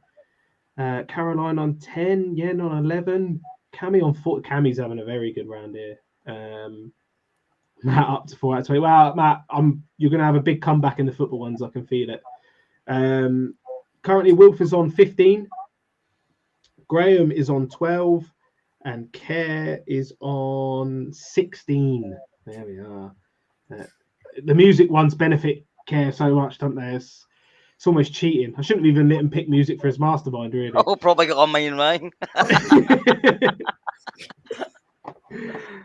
Caroline on 10, Yen on 11, Cammy on 4. Cammy's having a very good round here. Matt up to 4 out of 20. Well, Matt, you're going to have a big comeback in the football ones. I can feel it. Currently, Wilf is on 15. Graham is on 12. And Care is on 16. There we are. The music ones benefit Care so much, don't they? It's almost cheating. I shouldn't have even let him pick music for his Mastermind, really. I'll probably get on mine, right?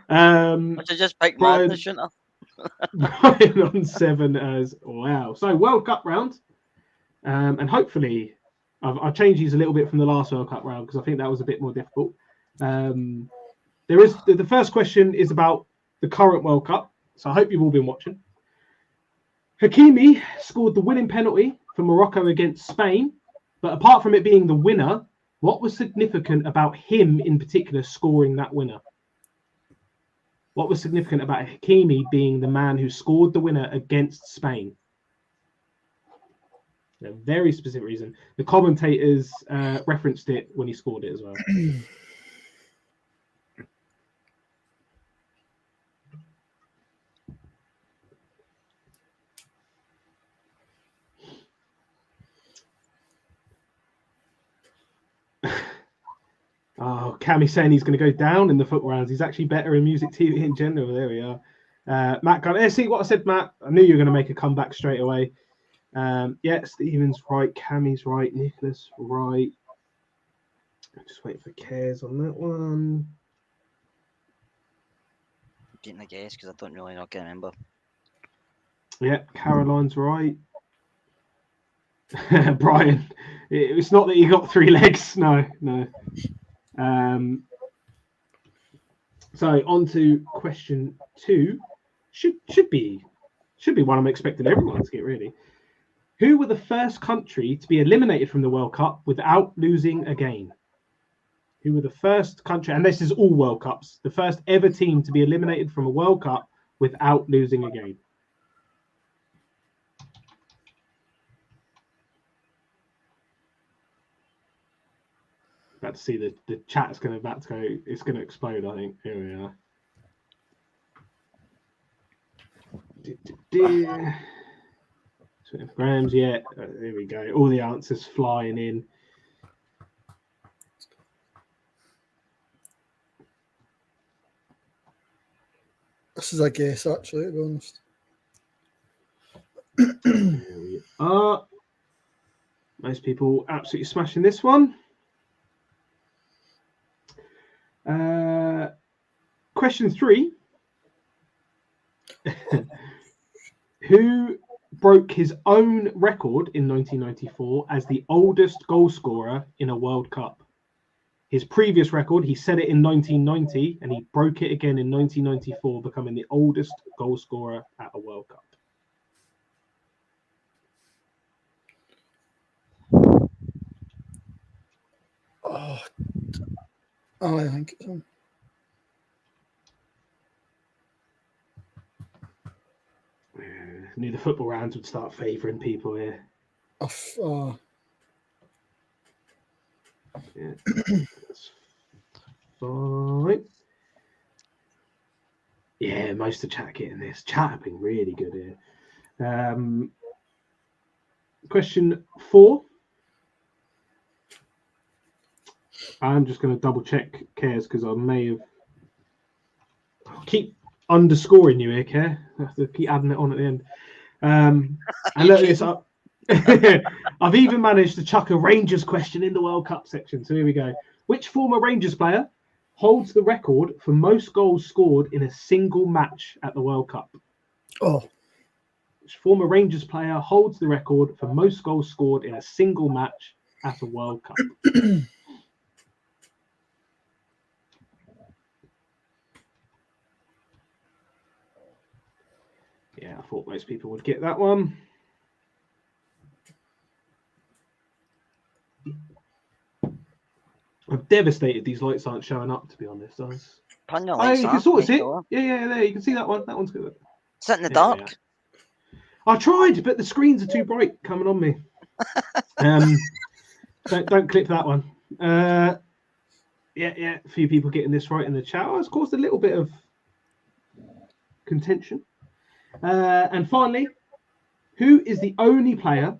I should just pick Madness, shouldn't I? Brian on 7 as wow. So World Cup round, and hopefully I've changed these a little bit from the last World Cup round because I think that was a bit more difficult. There is the first question is about the current World Cup, so I hope you've all been watching. Hakimi scored the winning penalty for Morocco against Spain, but apart from it being the winner, what was significant about him in particular scoring that winner? What was significant about Hakimi being the man who scored the winner against Spain? A very specific reason. The commentators referenced it when he scored it as well. Oh, Cammy's saying he's going to go down in the football rounds. He's actually better in music TV in general. There we are. Matt, see what I said, Matt? I knew you were going to make a comeback straight away. Yeah, Stephen's right. Cammy's right. Nicholas right. Just waiting for Cares on that one. Getting a guess because I don't really not can remember. Yeah, Caroline's right. Brian, it's not that he got 3 legs. No. So on to question 2. Should be one I'm expecting everyone to get, really. Who were the first country to be eliminated from the World Cup without losing a game? Who were the first country, and this is all World Cups, the first ever team to be eliminated from a World Cup without losing a game? About to see the chat's about to go. It's going to explode, I think. Here we are. Grams, yeah. There we go. All the answers flying in. This is a guess, actually, to be honest. There we are. Most people absolutely smashing this one. Question 3. Who broke his own record in 1994 as the oldest goal scorer in a World Cup? His previous record, he set it in 1990, and he broke it again in 1994, becoming the oldest goal scorer at a World Cup. Oh, I think so. Knew the football rounds would start favouring people here. Yeah, that's fine. Yeah, most of the chat getting this. Chat have been really good here. Question 4. I'm just going to double check Cares because I may have keep underscoring you here, Care. I have to keep adding it on at the end. And look at this up. I've even managed to chuck a Rangers question in the World Cup section. So here we go. Which former Rangers player holds the record for most goals scored in a single match at the World Cup? Which former Rangers player holds the record for most goals scored in a single match at a World Cup? Yeah, I thought most people would get that one. I'm devastated these lights aren't showing up, to be honest. Turn your lights you on. can sort of see it. Yeah, there. You can see that one. That one's good. Sit in the dark. I tried, but the screens are too bright coming on me. Don't clip that one. Yeah, a few people getting this right in the chat. It's caused a little bit of contention. And finally, who is the only player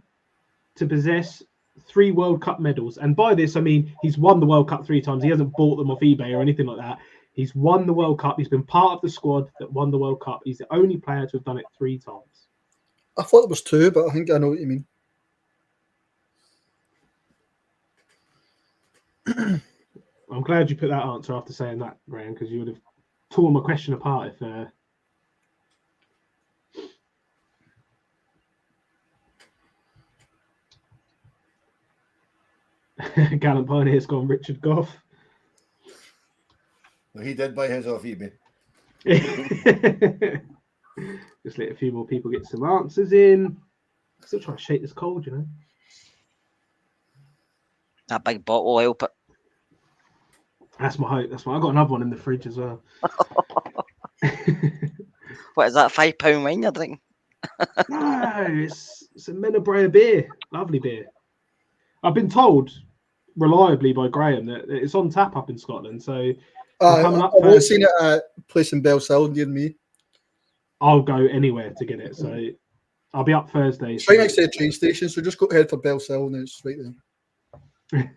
to possess 3 World Cup medals? And by this, I mean he's won the World Cup 3 times. He hasn't bought them off eBay or anything like that. He's won the World Cup. He's been part of the squad that won the World Cup. He's the only player to have done it 3 times. I thought it was 2, but I think I know what you mean. I'm glad you put that answer after saying that, Graham, because you would have torn my question apart if... Gallant Pioneer's gone Richard Goff. Well, he did buy his off eBay. Just let a few more people get some answers in. Still trying to shake this cold, you know. That big bottle will help it. That's my hope. I got another one in the fridge as well. What is that, £5 wine you're drinking? No, it's a Menabrea beer. Lovely beer. I've been told reliably by Graham that it's on tap up in Scotland. So coming up, I've seen it at a place in Bellshill near me. I'll go anywhere to get it. So I'll be up Thursday. It's right next to the train station, so just go ahead for Bellshill and it's right there.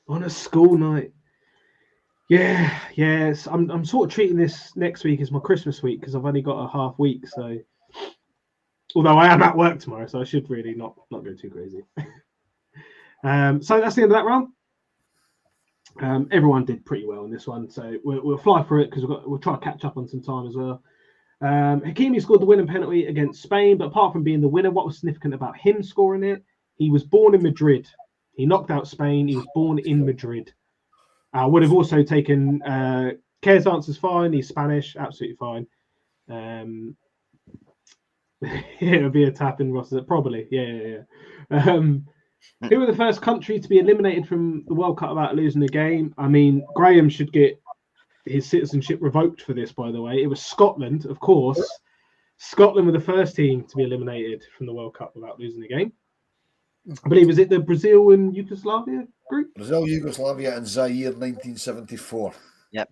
On a school night. Yes. I'm sort of treating this next week as my Christmas week because I've only got a half week. So Although I am at work tomorrow, so I should really not go too crazy. So that's the end of that round. Everyone did pretty well in this one, so we'll fly through it because we'll try to catch up on some time as well. Hakimi scored the winning penalty against Spain, but apart from being the winner, what was significant about him scoring it? He was born in Madrid. He knocked out Spain. He was born in Madrid. I would have also taken Kerr's answer's fine. He's Spanish, absolutely fine. It would be a tap in roster, probably. Yeah. Who were the first country to be eliminated from the World Cup without losing a game? I mean, Graham should get his citizenship revoked for this, by the way. It was Scotland, of course. Scotland were the first team to be eliminated from the World Cup without losing a game. I believe, was it the Brazil and Yugoslavia group? Brazil, Yugoslavia, and Zaire, 1974. Yep.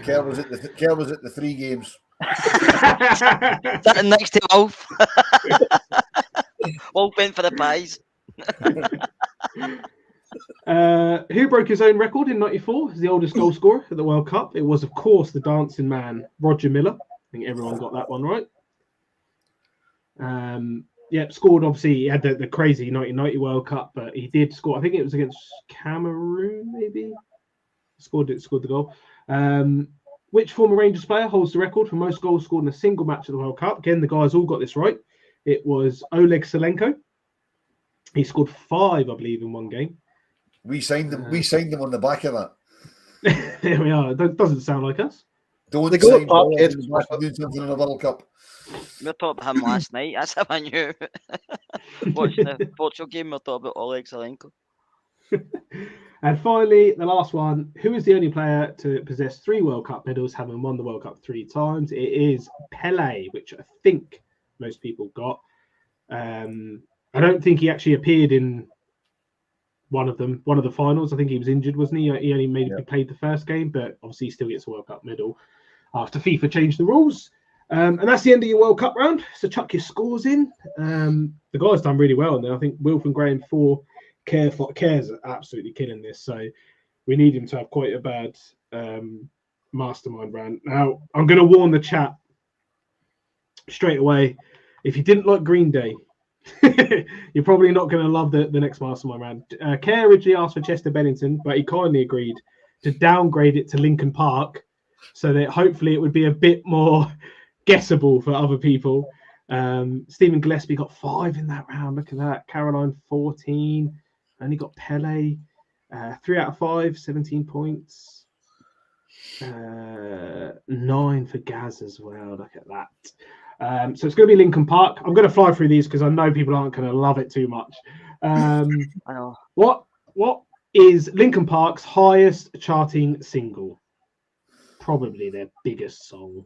Kerr was at the 3 games. Sitting next to Wolf. Wolf went for the pies. Who broke his own record in '94 as the oldest goal scorer at the World Cup? It was, of course, the dancing man, Roger Miller. I think everyone got that one right. Scored, obviously, he had the crazy 1990 World Cup, but he did score, I think it was against Cameroon, maybe? Scored the goal. Which former Rangers player holds the record for most goals scored in a single match at the World Cup? Again, the guys all got this right. It was Oleg Salenko. He scored 5, I believe, in one game. We signed them. We signed them on the back of that. There we are. That doesn't sound like us. Don't They go sign to Parkhead. doing something in the World Cup. We were talking about him last night. That's how I knew. Watching the Portugal game, we were talking about Oleg Salenko. And finally, the last one. Who is the only player to possess 3 World Cup medals, having won the World Cup 3 times? It is Pele, which I think most people got. I don't think he actually appeared in one of the finals. I think he was injured, wasn't he? He only played the first game, but obviously he still gets a World Cup medal after FIFA changed the rules. And that's the end of your World Cup round. So chuck your scores in. The guys done really well in there. I think Wilf and Graham 4. Kerr's absolutely killing this. So we need him to have quite a bad mastermind round. Now, I'm going to warn the chat straight away. If you didn't like Green Day, you're probably not going to love the next mastermind round. Kerr originally asked for Chester Bennington, but he kindly agreed to downgrade it to Linkin Park so that hopefully it would be a bit more guessable for other people. Stephen Gillespie got 5 in that round. Look at that. Caroline 14. Only got Pele. 3 out of 5, 17 points. 9 for Gaz as well. Look at that. So it's going to be Linkin Park. I'm going to fly through these because I know people aren't going to love it too much. I know. What is Linkin Park's highest charting single? Probably their biggest song.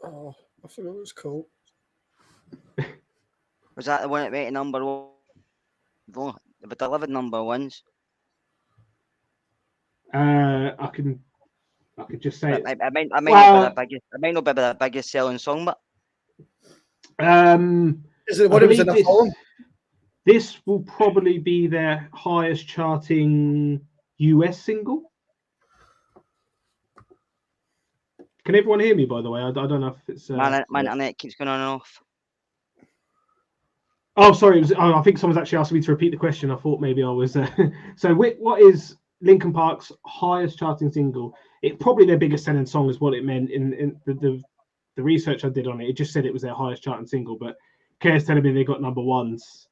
Oh, I forgot what it's called. Was that the one that went to number 1? About 11 number 1s. I could just say it. I might not be the biggest selling song, but Is it what it was in a film? This will probably be their highest charting US single. Can everyone hear me, by the way? I don't know if it's... my internet keeps going on and off. Oh, sorry. I think someone's actually asked me to repeat the question. I thought maybe I was... So what is Linkin Park's highest charting single? It's probably their biggest selling song is what it meant in the research I did on it. It just said it was their highest charting single, but Kerr's telling me they got number 1s,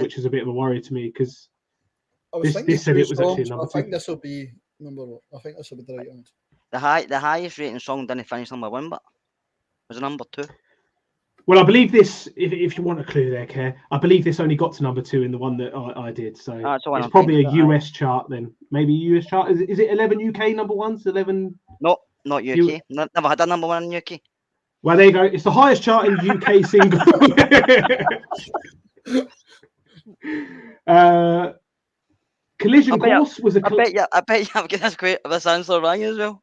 which is a bit of a worry to me because this said it was actually number 2. I think this will be number 1. I think this will be the right one. The highest rating song didn't finish number 1, but was it number 2? Well, I believe this, if you want a clue there, Kerr, I believe this only got to number 2 in the one that I did. So it's probably a US chart then. Maybe a US chart. Is it 11 UK number 1s? 11? No, not UK. Never had a number 1 in UK. Well, there you go. It's the highest charting UK single. Collision Course was a... I bet you I'm getting this answer wrong as well.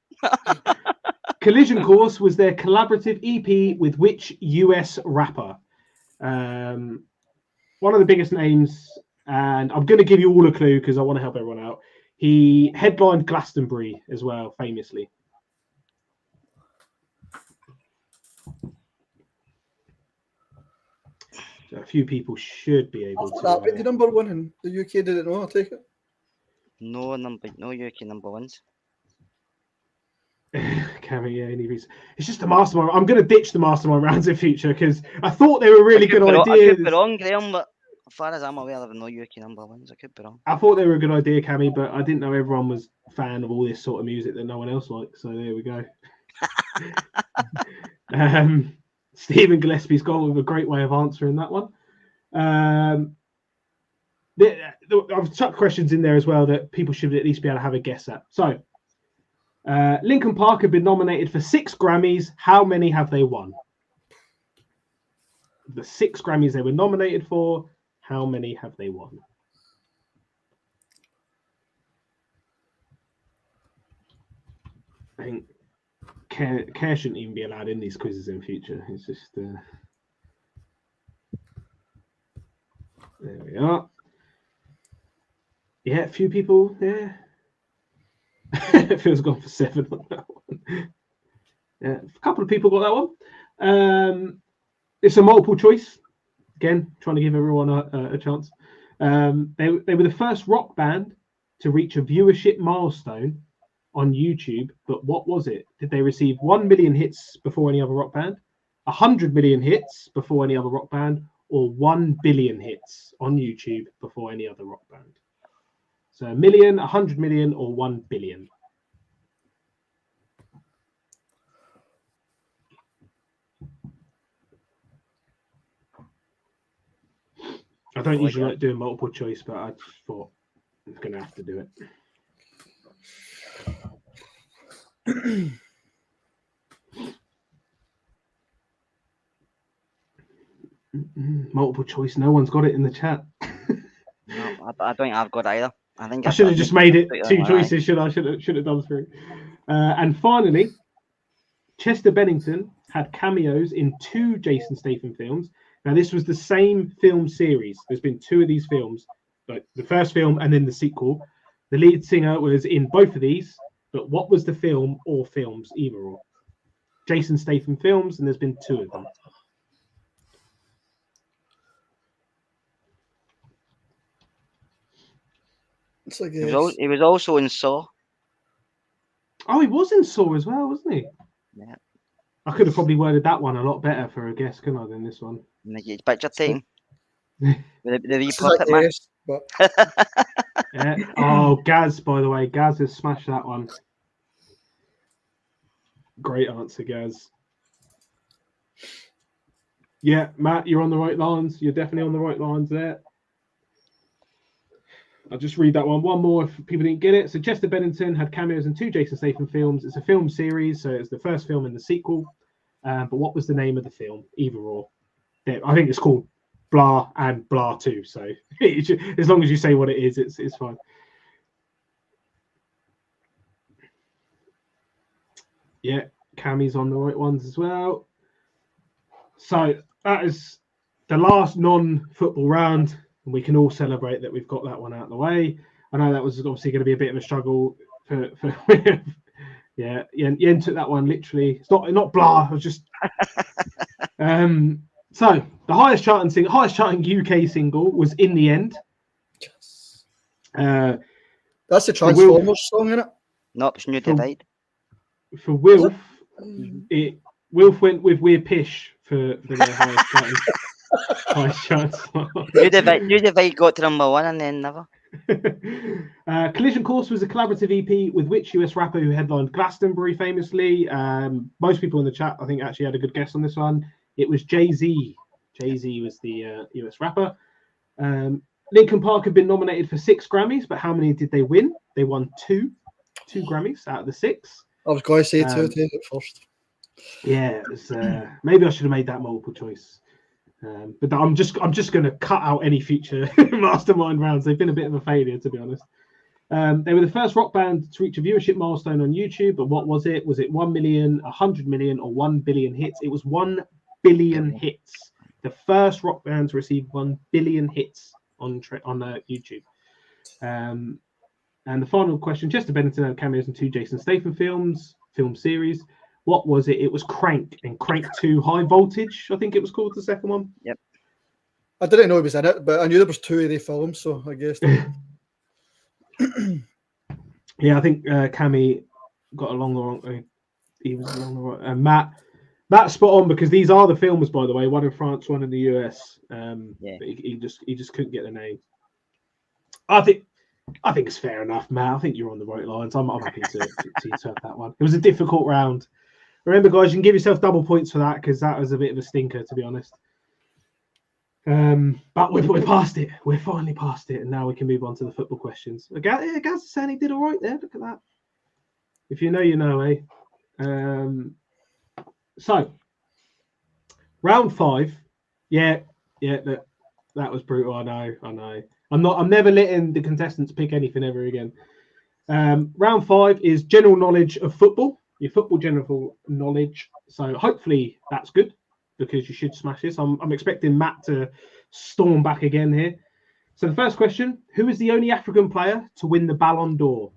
Collision Course was their collaborative EP with which US rapper? One of the biggest names, and I'm going to give you all a clue because I want to help everyone out. He headlined Glastonbury as well, famously. So a few people should be able That to. went to number one in the UK, did it not? I take it. No UK number ones. Cammy, yeah, any reason? It's just the Mastermind. I'm going to ditch the Mastermind rounds in future because I thought they were really good I ideas. could be wrong, Graham, but as far as I'm aware, there are no UK number ones. I could be wrong. I thought they were a good idea, Cammy, but I didn't know everyone was a fan of all this sort of music that no one else likes. So there we go. Stephen Gillespie's gone with a great way of answering that one. I've chucked questions in there as well that people should at least be able to have a guess at. So, Linkin Park have been nominated for 6 Grammys. How many have they won? The 6 Grammys they were nominated for, how many have they won? I think Care shouldn't even be allowed in these quizzes in future. It's just... there we are. Yeah, a few people, yeah. Phil's gone for 7 on that one. Yeah, a couple of people got that one. It's a multiple choice. Again, trying to give everyone a chance. They were the first rock band to reach a viewership milestone on YouTube, but what was it? Did they receive 1 million hits before any other rock band, 100 million hits before any other rock band, or 1 billion hits on YouTube before any other rock band? So 1 million, 100 million, or 1 billion. I don't usually like doing multiple choice, but I just thought I'm going to have to do it. Multiple choice. No one's got it in the chat. No, I don't think I've got either. I think I should have just made it 2 choices. Should have done 3. And finally, Chester Bennington had cameos in 2 Jason Statham films. Now, this was the same film series. There's been 2 of these films, like the first film and then the sequel. The lead singer was in both of these, but what was the film or films, either or? Jason Statham films, and there's been 2 of them. It's like he was also in Saw. Oh, he was in Saw as well, wasn't he? Yeah. I could have probably worded that one a lot better for a guess, couldn't I, than this one? And they get picture taken. the wee It's like puppet man. yes, but Yeah. Oh, Gaz, by the way. Gaz has smashed that one. Great answer, Gaz. Yeah, Matt, you're on the right lines. You're definitely on the right lines there. I'll just read that one more if people didn't get it. So Chester Bennington had cameos in 2 Jason Statham films. It's a film series, so it's the first film and the sequel. But what was the name of the film? Either or. I think it's called Blah and Blah 2. So as long as you say what it is, it's fine. Yeah, Cammy's on the right ones as well. So that is the last non-football round. And we can all celebrate that we've got that one out of the way. I know that was obviously going to be a bit of a struggle for yeah. Yen took that one literally. It's not blah. I was just so the highest charting UK single was In the End. yes. That's the Transformers song, isn't it? Nope, it's New Divide. For Wilf, Wilf went with Weird Pish for the highest charting. New Divide got to number 1 and then never. Collision Course was a collaborative EP with which US rapper who headlined Glastonbury famously? Most people in the chat, I think, actually had a good guess on this one. It was Jay-Z. Jay-Z was the US rapper. Linkin Park had been nominated for 6 Grammys, but how many did they win? They won 2 Grammys out of the 6. I was going to say 2 at first. Yeah, it was, maybe I should have made that multiple choice. But I'm just going to cut out any future Mastermind rounds. They've been a bit of a failure, to be honest. They were the first rock band to reach a viewership milestone on YouTube, but what was it? Was it 1 million, 100 million, or 1 billion hits? It was 1 billion hits. The first rock band to receive 1 billion hits on YouTube. And the final question: Chester Bennington had cameos in 2 Jason Statham film series. What was it? It was Crank and Crank 2 High Voltage. I think it was called the second one. Yep. I didn't know he was in it, but I knew there was 2 of the films, so I guess. Yeah, I think Cammy got along the wrong. He was along the right. And Matt's spot on because these are the films, by the way. One in France, one in the US. Yeah. But he just couldn't get the name. I think it's fair enough, Matt. I think you're on the right lines. I'm happy to have that one. It was a difficult round. Remember, guys, you can give yourself double points for that because that was a bit of a stinker, to be honest. But we're past it. We're finally past it, and now we can move on to the football questions. Gaz saying he did all right there. Look at that. If you know, you know, eh? So, round 5. Yeah, that was brutal. I know. I'm never letting the contestants pick anything ever again. Round 5 is general knowledge of football. Your football general knowledge. So hopefully that's good because you should smash this. I'm expecting Matt to storm back again here. So the first question: who is the only African player to win the Ballon d'Or?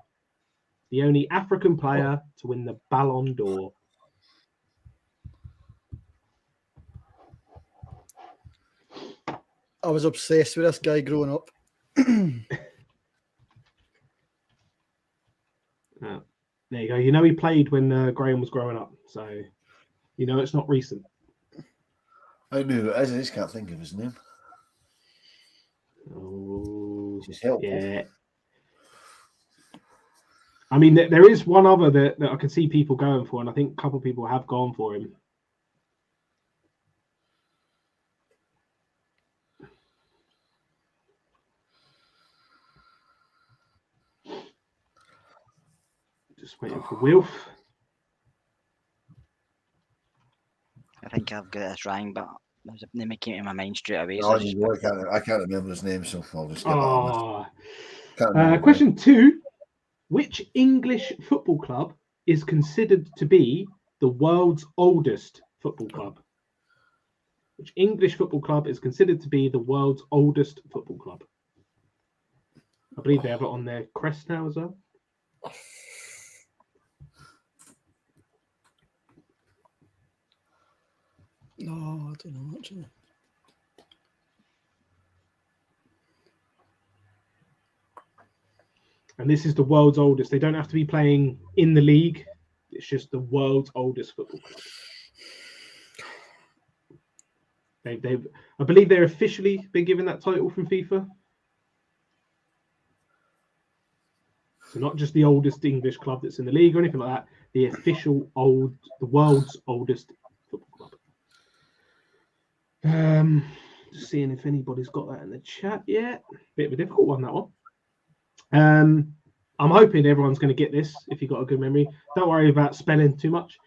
The only African player to win the Ballon d'Or. I was obsessed with this guy growing up. There you go. You know he played when Graham was growing up, so you know it's not recent. I knew it is. I just can't think of his name. Oh, Just helpful. yeah. I mean, there is one other that I can see people going for, and I think a couple of people have gone for him. Just waiting for Wilf. I think I've got this wrong, but there's a name that came to my mind straight away. No, So I can't remember his name, so I'll just get that on this. Question 2. Which English football club is considered to be the world's oldest football club? Which English football club is considered to be the world's oldest football club? I believe they have it on their crest now as well. No, I don't know actually. And this is the world's oldest. They don't have to be playing in the league. It's just the world's oldest football club. I believe they're officially been given that title from FIFA. So not just the oldest English club that's in the league or anything like that. The world's oldest football club. Just seeing if anybody's got that in the chat yet. Bit of a difficult one, that one. I'm hoping everyone's going to get this if you've got a good memory. Don't worry about spelling too much.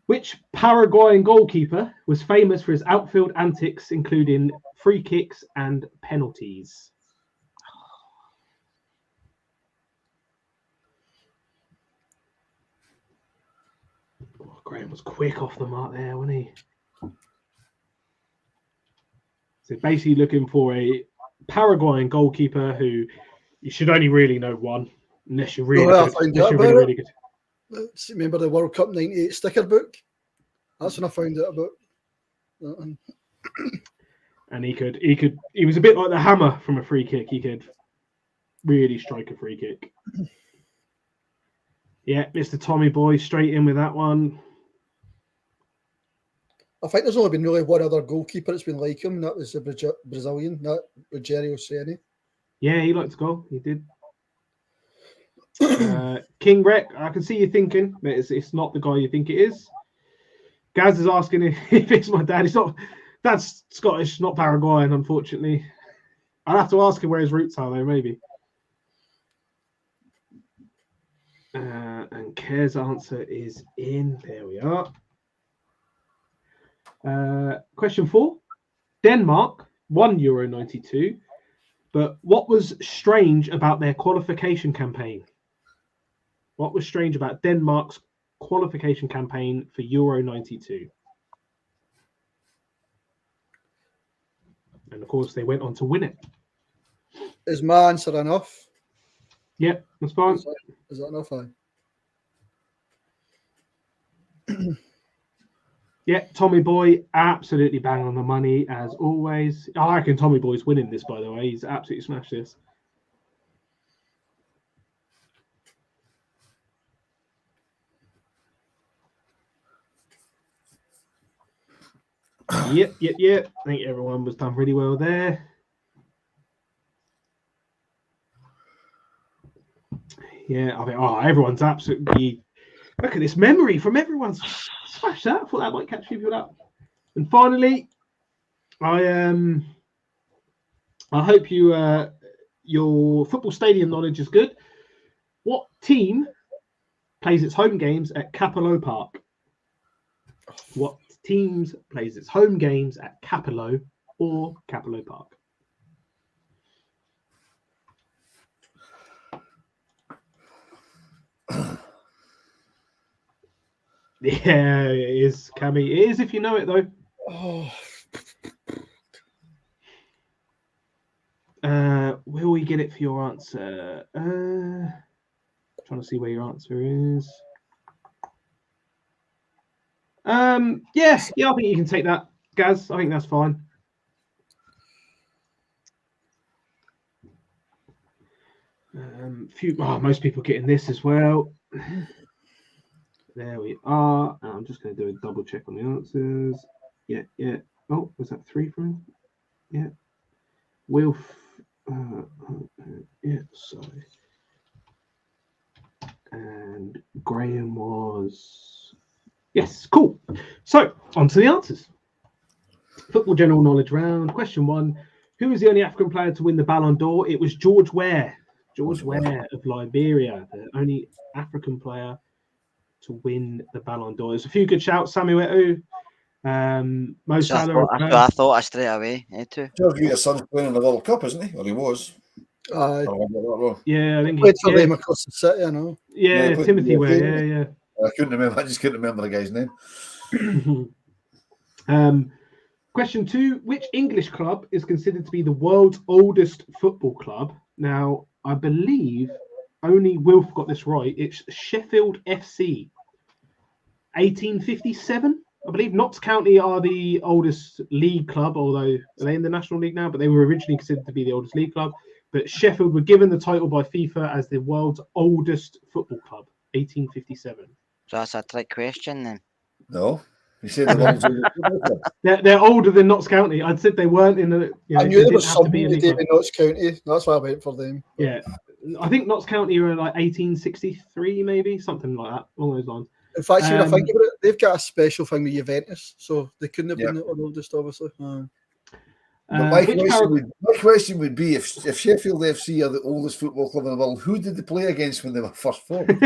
Which Paraguayan goalkeeper was famous for his outfield antics, including free kicks and penalties? Oh, Graham was quick off the mark there, wasn't he? So basically looking for a Paraguayan goalkeeper who you should only really know one, unless you're really good. Unless you're really good. Remember the World Cup '98 sticker book? That's when I found out about that one. And he was a bit like the hammer from a free kick. He could really strike a free kick. Yeah, Mr. Tommy Boy, straight in with that one. I think there's only been really one other goalkeeper that's been like him. That was the Brazilian, that Rogério Ceni. Yeah, he liked to go. He did. King Rec, I can see you thinking, but it's not the guy you think it is. Gaz is asking if it's my dad. It's not. That's Scottish, not Paraguayan, unfortunately. I'll have to ask him where his roots are, though, maybe. And Ker's answer is in. There we are. Question 4. Denmark won Euro 92, but what was strange about their qualification campaign? What was strange about Denmark's qualification campaign for Euro 92? And of course, they went on to win it. Is my answer enough? Yep, that's fine. Is that enough? Yeah, Tommy Boy, absolutely bang on the money as always. I reckon Tommy Boy's winning this, by the way. He's absolutely smashed this. Yep. I think everyone was done really well there. Yeah, I think everyone's absolutely. Look at this memory from everyone's smashed that. I thought that might catch people up. And finally, I hope your football stadium knowledge is good. What team plays its home games at Capello Park? What teams plays its home games at Capello or Capello Park? Yeah, it is, Cammy. It is if you know it, though. Will we get it for your answer? Trying to see where your answer is. Yeah, I think you can take that, Gaz. I think that's fine. Most people getting this as well. There we are. I'm just going to do a double check on the answers. Yeah. Oh, was that 3 from him? Yeah. Wilf. Yeah, sorry. And Graham was. Yes, cool. So, on to the answers. Football general knowledge round. Question 1. Who was the only African player to win the Ballon d'Or? It was George Weah. George Weah of Liberia, the only African player to win the Ballon d'Or. There's a few good shouts. Samuel Eto'o, Mo Salah. I thought straight away. Too. George Weah's son's playing in the World Cup, isn't he? Or he was. Yeah, I think he played for them across the city, I know. Yeah, Timothy Weah. Yeah. I couldn't remember. I just couldn't remember the guy's name. Question 2. Which English club is considered to be the world's oldest football club? Now, I believe only Wilf got this right. It's Sheffield FC. 1857. I believe Notts County are the oldest league club, although are they in the National League now? But they were originally considered to be the oldest league club. But Sheffield were given the title by FIFA as the world's oldest football club, 1857. So that's a trick question then. No. You said the world's oldest football club. They're older than Notts County. I said they weren't in the. I knew there was something to do with Notts County. That's why I went for them. Yeah. I think Notts County were like 1863, maybe, something like that, along those lines. In fact, when I think about it, they've got a special thing with Juventus, so they couldn't have been the oldest, obviously. But my question would be, if Sheffield FC are the oldest football club in the world, who did they play against when they were first formed?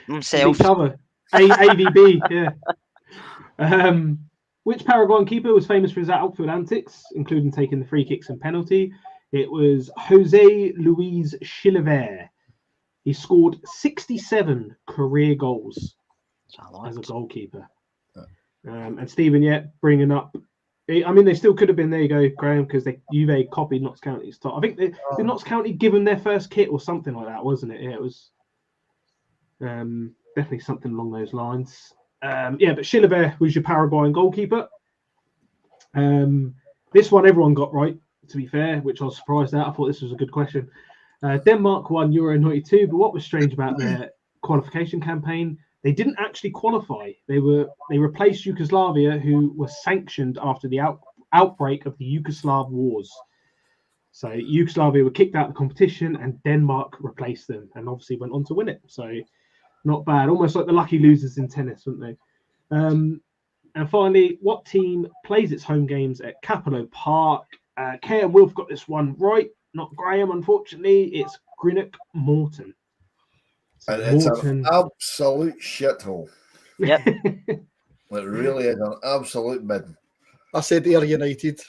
Themselves. AVB, yeah. Which Paraguayan keeper was famous for his outfield antics, including taking the free kicks and penalty? It was Jose Luis Chilavert. He scored 67 career goals as a goalkeeper. And Stephen, bringing up. I mean, they still could have been. There you go, Graham, because Juve copied Notts County's top. I think did Notts County give them their first kit or something like that, wasn't it? Yeah, it was definitely something along those lines. But Chilavert was your Paraguayan goalkeeper. This one everyone got right, to be fair, which I was surprised at. I thought this was a good question. Denmark won Euro 92, but what was strange about their qualification campaign, they didn't actually qualify. They replaced Yugoslavia, who was sanctioned after the outbreak of the Yugoslav wars. So Yugoslavia were kicked out of the competition, and Denmark replaced them, and obviously went on to win it. So not bad, almost like the lucky losers in tennis, weren't they? And finally, what team plays its home games at Capello Park? Kay and Wilf got this one right. Not Graham, unfortunately. It's Greenock Morton. And it's an absolute shithole. Yep. It really is an absolute bid. I said Ayr United.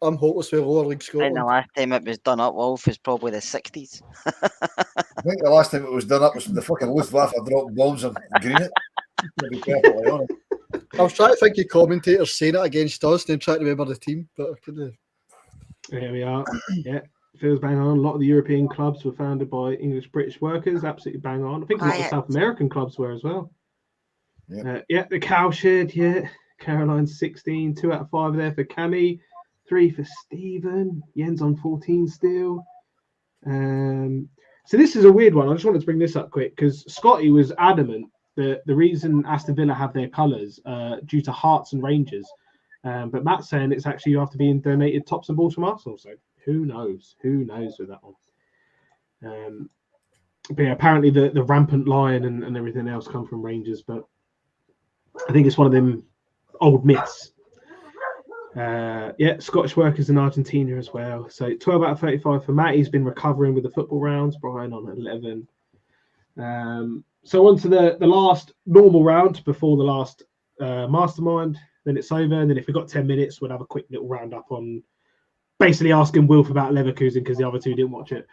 I'm hopeless with lower league Scotland. And the last time it was done up, Wolf, is probably the 60s. I think the last time it was done up was when the fucking Luftwaffe dropped bombs on Greenock. To be perfectly honest. I was trying to think of commentators saying it against us and then trying to remember the team, but I couldn't. There we are. Yeah. Feels bang on. A lot of the European clubs were founded by English British workers. Absolutely bang on. I think a lot of South American clubs were as well. Yeah. The cowshed, yeah. Caroline 16, 2 out of 5 there for Cammy, 3 for Stephen. Jens on 14 still. So this is a weird one. I just wanted to bring this up quick because Scotty was adamant that the reason Aston Villa have their colours due to Hearts and Rangers. But Matt's saying it's actually you have to be donated tops and balls from Arsenal. So who knows? Who knows with that one? But yeah, apparently the rampant lion and everything else come from Rangers. But I think it's one of them old myths. Scottish workers in Argentina as well. So 12 out of 35 for Matt. He's been recovering with the football rounds. Brian on 11. So on to the last normal round before the last mastermind. Then it's over. And then if we've got 10 minutes, we'll have a quick little roundup on basically asking Wilf about Leverkusen because the other two didn't watch it.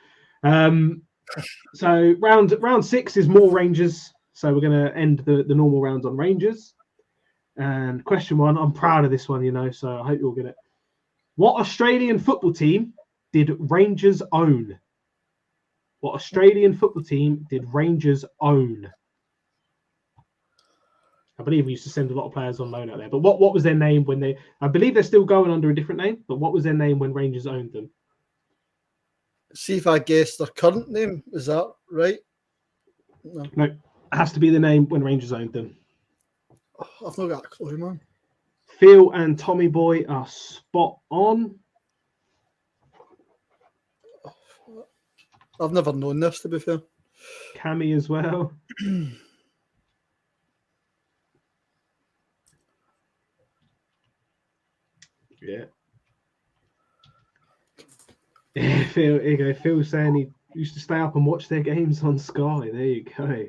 So round 6 is more Rangers. So we're going to end the normal rounds on Rangers. And question 1, I'm proud of this one, so I hope you'll get it. What Australian football team did Rangers own? What Australian football team did Rangers own? I believe we used to send a lot of players on loan out there. But what was their name when they... I believe they're still going under a different name, but what was their name when Rangers owned them? See if I guess their current name. Is that right? No, it has to be the name when Rangers owned them. I've not got a clue, man. Phil and Tommy Boy are spot on. I've never known this, to be fair. Cammy as well. Yeah. Phil, here you go. Phil saying he used to stay up and watch their games on Sky. There you go.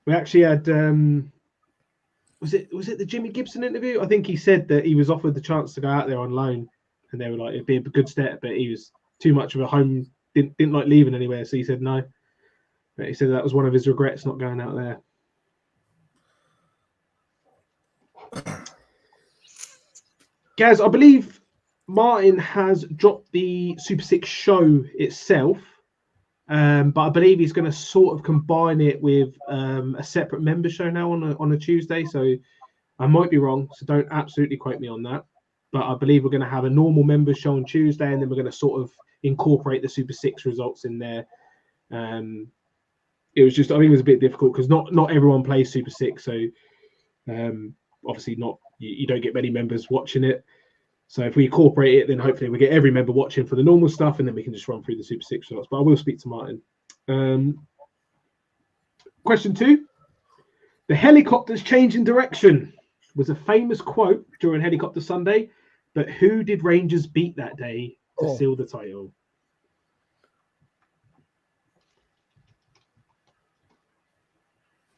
We actually had was it the Jimmy Gibson interview? I think he said that he was offered the chance to go out there on loan, and they were like it'd be a good step, but he was too much of a home, didn't like leaving anywhere, so he said no. But he said that was one of his regrets not going out there. Gaz, I believe Martin has dropped the Super 6 show itself. But I believe he's going to sort of combine it with a separate member show now on a Tuesday. So I might be wrong. So don't absolutely quote me on that. But I believe we're going to have a normal member show on Tuesday, and then we're going to sort of incorporate the Super 6 results in there. It was just, I think it was a bit difficult because not everyone plays Super 6. So obviously not you don't get many members watching it. So if we incorporate it, then hopefully we get every member watching for the normal stuff, and then we can just run through the Super 6 results. But I will speak to Martin. Question 2. The helicopter's changing direction was a famous quote during Helicopter Sunday, but who did Rangers beat that day to seal the title?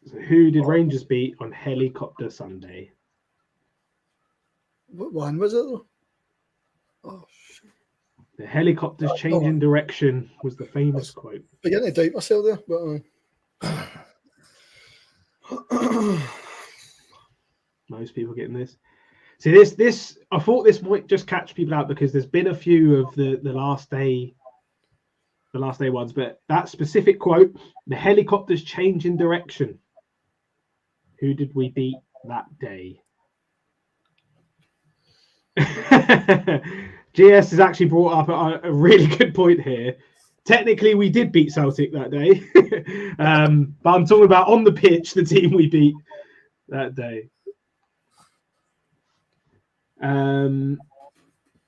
So who did Rangers beat on Helicopter Sunday? What one was it, though? Oh, shit. The helicopter's changing direction was the famous quote. I'm beginning to doubt myself there, but most people getting this. See, this I thought this might just catch people out because there's been a few of the last day ones, but that specific quote, the helicopter's changing direction. Who did we beat that day? GS has actually brought up a really good point here. Technically, we did beat Celtic that day, but I'm talking about on the pitch, the team we beat that day.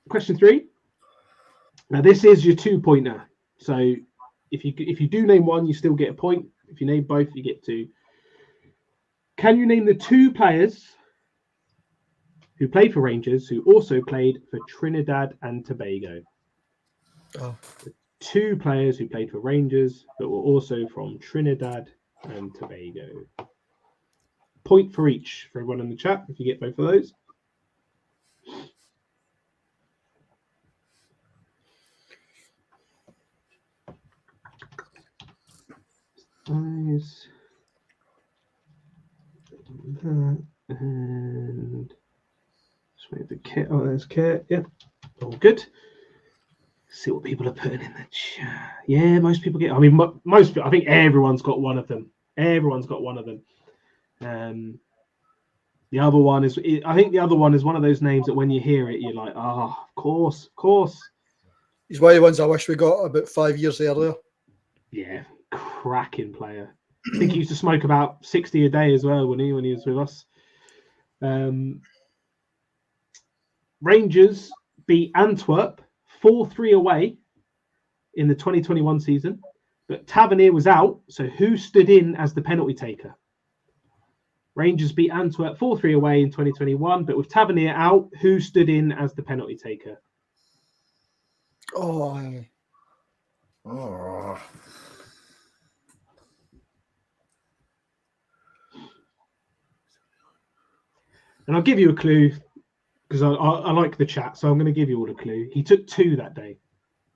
Question 3. Now, this is your 2-pointer. So if you do name one, you still get a point. If you name both, you get 2. Can you name the 2 players who played for Rangers who also played for Trinidad and Tobago? The 2 players who played for Rangers but were also from Trinidad and Tobago. Point for each for everyone in the chat if you get both of those. Nice. And just wait the kit. Oh, there's kit. Yep, all good. see what people are putting in the chat. Yeah, most people get. I mean, most. I think everyone's got one of them. Everyone's got one of them. The other one is. I think the other one is one of those names that when you hear it, you're like, of course, of course. He's one of the ones I wish we got about 5 years earlier. Yeah, cracking player. I think he used to smoke about 60 a day as well when he was with us. Rangers beat Antwerp 4-3 away in the 2021 season, but Tavernier was out, so who stood in as the penalty taker? Rangers beat Antwerp 4-3 away in 2021, but with Tavernier out, who stood in as the penalty taker? Oh. And I'll give you a clue because I like the chat, so I'm going to give you all a clue. He took 2 that day.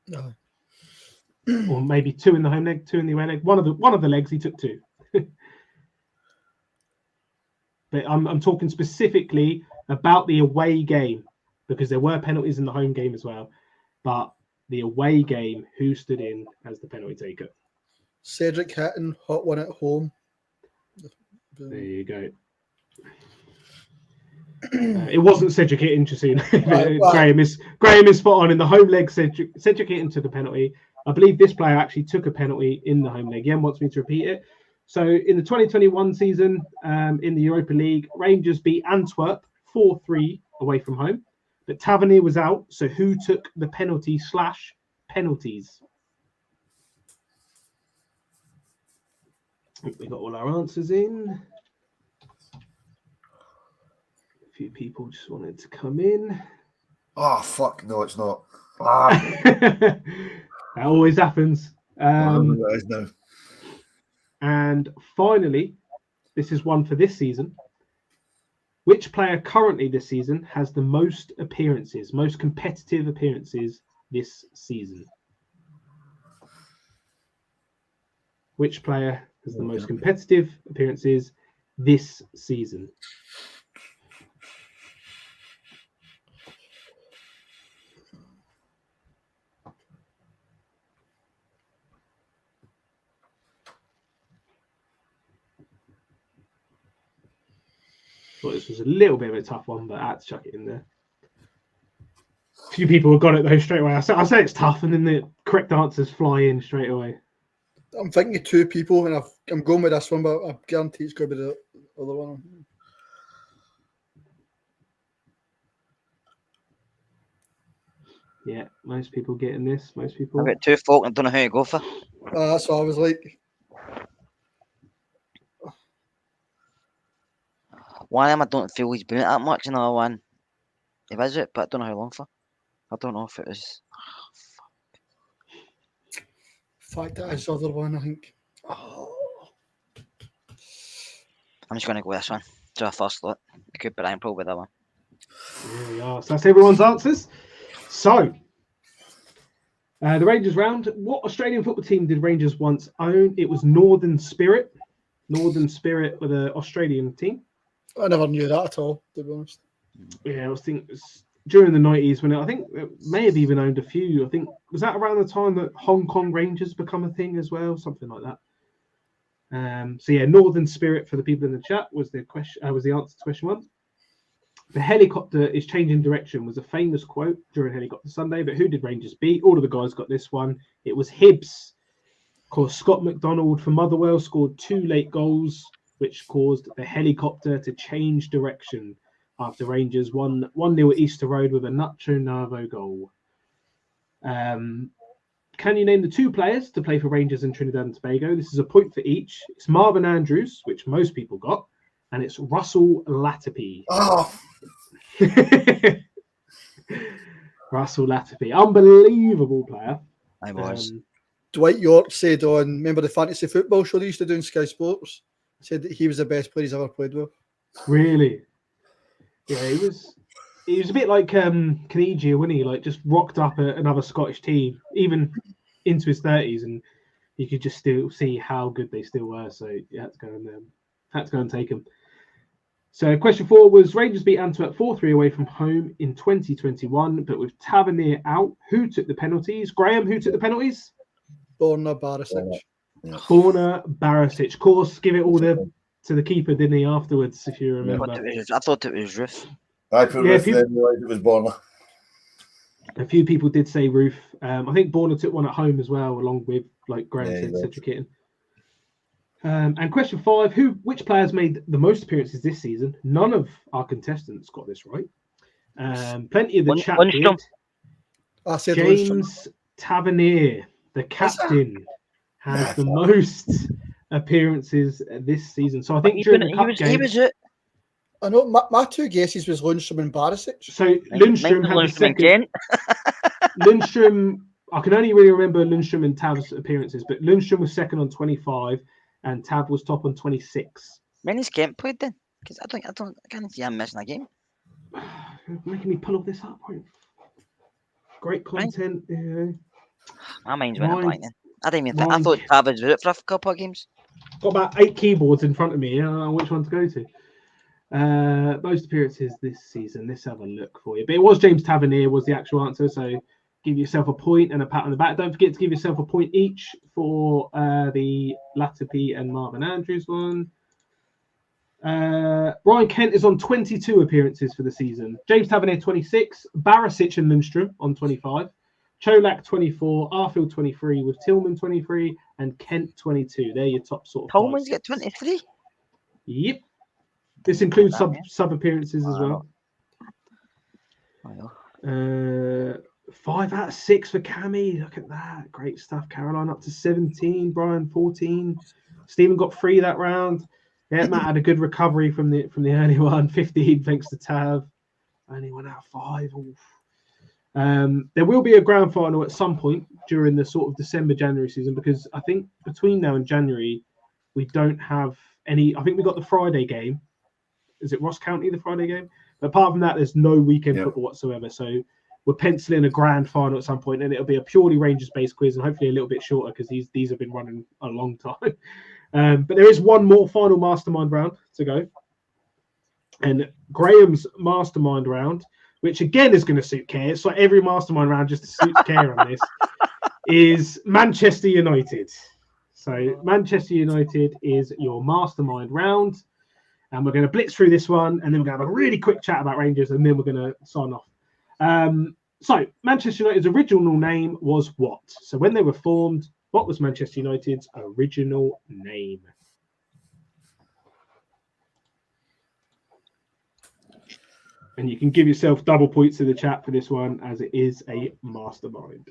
No. Or maybe 2 in the home leg, 2 in the away leg. One of the legs he took 2. But I'm talking specifically about the away game because there were penalties in the home game as well. But the away game, who stood in as the penalty taker? Cedric Hitton, hot one at home. There you go. It wasn't Cedric Hitton, Justine. Graham is spot on in the home leg. Cedric Hitton took a penalty. I believe this player actually took a penalty in the home leg. Yen wants me to repeat it. So in the 2021 season, in the Europa League, Rangers beat Antwerp 4-3 away from home. But Tavernier was out, so who took the penalties? We got all our answers in. A few people just wanted to come in. Oh, fuck. No, it's not. That always happens. That is now. And finally, this is one for this season. Which player currently this season has the most appearances, most competitive appearances this season? Which player has the most competitive appearances this season? Thought this was a little bit of a tough one, but I had to chuck it in there. A few people have got it though straight away. I say it's tough, and then the correct answers fly in straight away. I'm thinking of 2 people, and I'm going with this one, but I guarantee it's going to be the other one. Yeah, most people getting this. Most people. I've got 2 folk. I don't know who to go for. That's what I was like. One of them I don't feel he's been it that much. Another one, he was it, but I don't know how long for. I don't know if it was. Fact, that is the other one, I think. I'm just going to go with this one. So I first thought it could be probably that one. There we are. So that's everyone's answers. So the Rangers round. What Australian football team did Rangers once own? It was Northern Spirit. Northern Spirit were the Australian team. I never knew that at all, to be honest. Yeah, I was thinking during the 90s when I think it may have even owned a few. I think was that around the time that Hong Kong Rangers become a thing as well, something like that. So yeah, Northern Spirit for the people in the chat was the question. Was the answer to question 1. The helicopter is changing direction was a famous quote during Helicopter Sunday. But who did Rangers beat? All of the guys got this one. It was Hibs. Of course, Scott McDonald for Motherwell scored 2 late goals, which caused the helicopter to change direction after Rangers won 1-0 at Easter Road with a Nacho Navo goal. Can you name the 2 players to play for Rangers and Trinidad and Tobago? This is a point for each. It's Marvin Andrews, which most people got, and it's Russell Latapy. Oh. Russell Latapy. Unbelievable player. I was. Dwight York said on, remember the fantasy football show they used to do in Sky Sports? Said that he was the best player he's ever played with. Really? Yeah, he was a bit like Kanejia, wasn't he? Like just rocked up at another Scottish team, even into his 30s, and you could just still see how good they still were. So you had to go and take him. So question 4 was Rangers beat Antwerp 4-3 away from home in 2021, but with Tavernier out, who took the penalties? Graham, who took the penalties? Borna Barisic. Yeah. Borna Barisic. Of course, give it all to the keeper, didn't he, afterwards, if you remember? I thought it was Ruth. I put Ruth there, realised it was Borna. A few people did say Ruth. I think Borna took one at home as well, along with, like Graham said, Cedric Kitten. And question 5, which players made the most appearances this season? None of our contestants got this right. Plenty of the chat did. James Tavernier, the captain, has the most appearances this season. So I think during the cup game... He was it. I know, my 2 guesses was Lundstrom and Barisic. So Lundstrom had the second... Lundstrom, I can only really remember Lundstrom and Tav's appearances, but Lundstrom was second on 25 and Tav was top on 26. When is Kent played then? Because I can't see him missing a game. Making me pull all this up. Great content. My mind's went a blank then. I didn't even think. I thought Tav was it for a couple of games. Got about 8 keyboards in front of me. I don't know which one to go to. Most appearances this season. Let's have a look for you. But it was James Tavernier was the actual answer. So give yourself a point and a pat on the back. Don't forget to give yourself a point each for the Latipi and Marvin Andrews one. Ryan Kent is on 22 appearances for the season. James Tavernier 26, Barisic and Lundstrom on 25, Cholak 24, Arfield 23 with Tillman 23 and Kent 22. They're your top sort of. Tillman's got 23. Yep. This includes sub appearances as well. 5 out of 6 for Cammy. Look at that. Great stuff. Caroline up to 17. Brian 14. Stephen got 3 that round. Yeah, Matt had a good recovery from the early one. 15 thanks to Tav. Only 1 out of 5. There will be a grand final at some point during the sort of December-January season because I think between now and January we don't have any. I think we got the Friday game. Is it Ross County, the Friday game? But apart from that, there's no weekend football whatsoever. So we're penciling a grand final at some point, and it'll be a purely Rangers-based quiz, and hopefully a little bit shorter because these have been running a long time. But there is one more final Mastermind round to go, and Graham's Mastermind round, which again is going to suit Kerr. It's like every Mastermind round just suits Kerr on this, is Manchester United. So Manchester United is your Mastermind round, and we're going to blitz through this one, and then we're going to have a really quick chat about Rangers, and then we're going to sign off. So Manchester United's original name was what? So when they were formed, what was Manchester United's original name? And you can give yourself double points in the chat for this one, as it is a mastermind.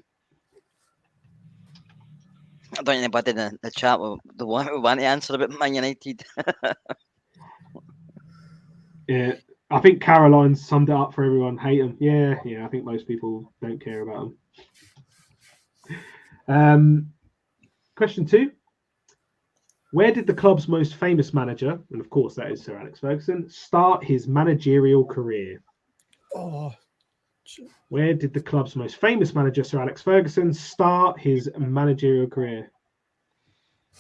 I don't think anybody in the chat will want to answer about Man United. Yeah. I think Caroline summed it up for everyone. Hate them. Yeah. I think most people don't care about them. Question 2. Where did the club's most famous manager, and of course that is Sir Alex Ferguson, start his managerial career? Where did the club's most famous manager, Sir Alex Ferguson, start his managerial career?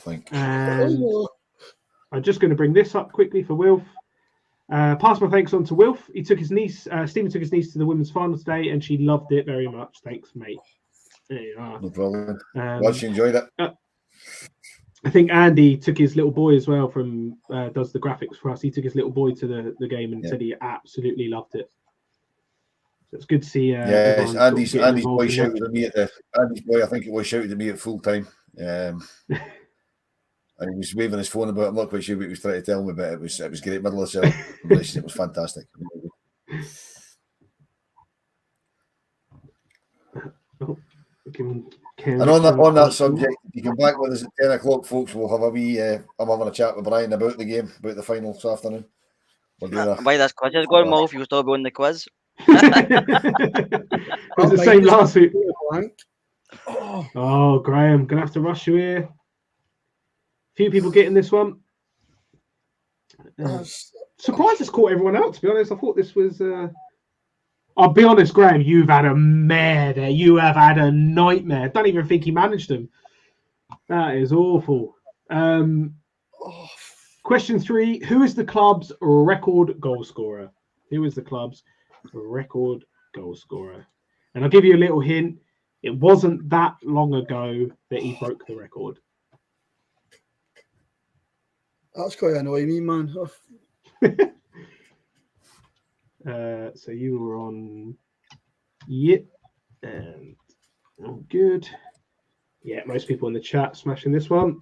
And I'm just going to bring this up quickly for Wilf. Pass my thanks on to Wilf. He took his niece, Stephen took his niece to the women's final today, and she loved it very much. Thanks, mate. There you are. No problem. Glad she enjoyed it. I think Andy took his little boy as well from does the graphics for us. He took his little boy to the game and said he absolutely loved it. So it's good to see. Andy's boy shouted at me Andy's boy. I think it was shouted at me at full time. And he was waving his phone about. I'm not quite sure what he was trying to tell me, but it was great. Middle of the celebration. It was fantastic. And on that subject, you come back with us at 10 o'clock, folks. We'll have a wee. I'm having a chat with Brian about the game, about the final this afternoon. Why this quiz is going, Mo? If you still on the quiz, it was the same last week. Oh, Graham, gonna have to rush you here. Few people getting this one. Surprised it's caught everyone out, to be honest. I thought this was. I'll be honest, Graham, you've had a mare there. You have had a nightmare. Don't even think he managed them. That is awful. Question 3. Who is the club's record goal scorer? Who is the club's record goal scorer? And I'll give you a little hint. It wasn't that long ago that he broke the record. That's quite annoying me, man. So you were on... Yep. And all good. Yeah, most people in the chat smashing this one.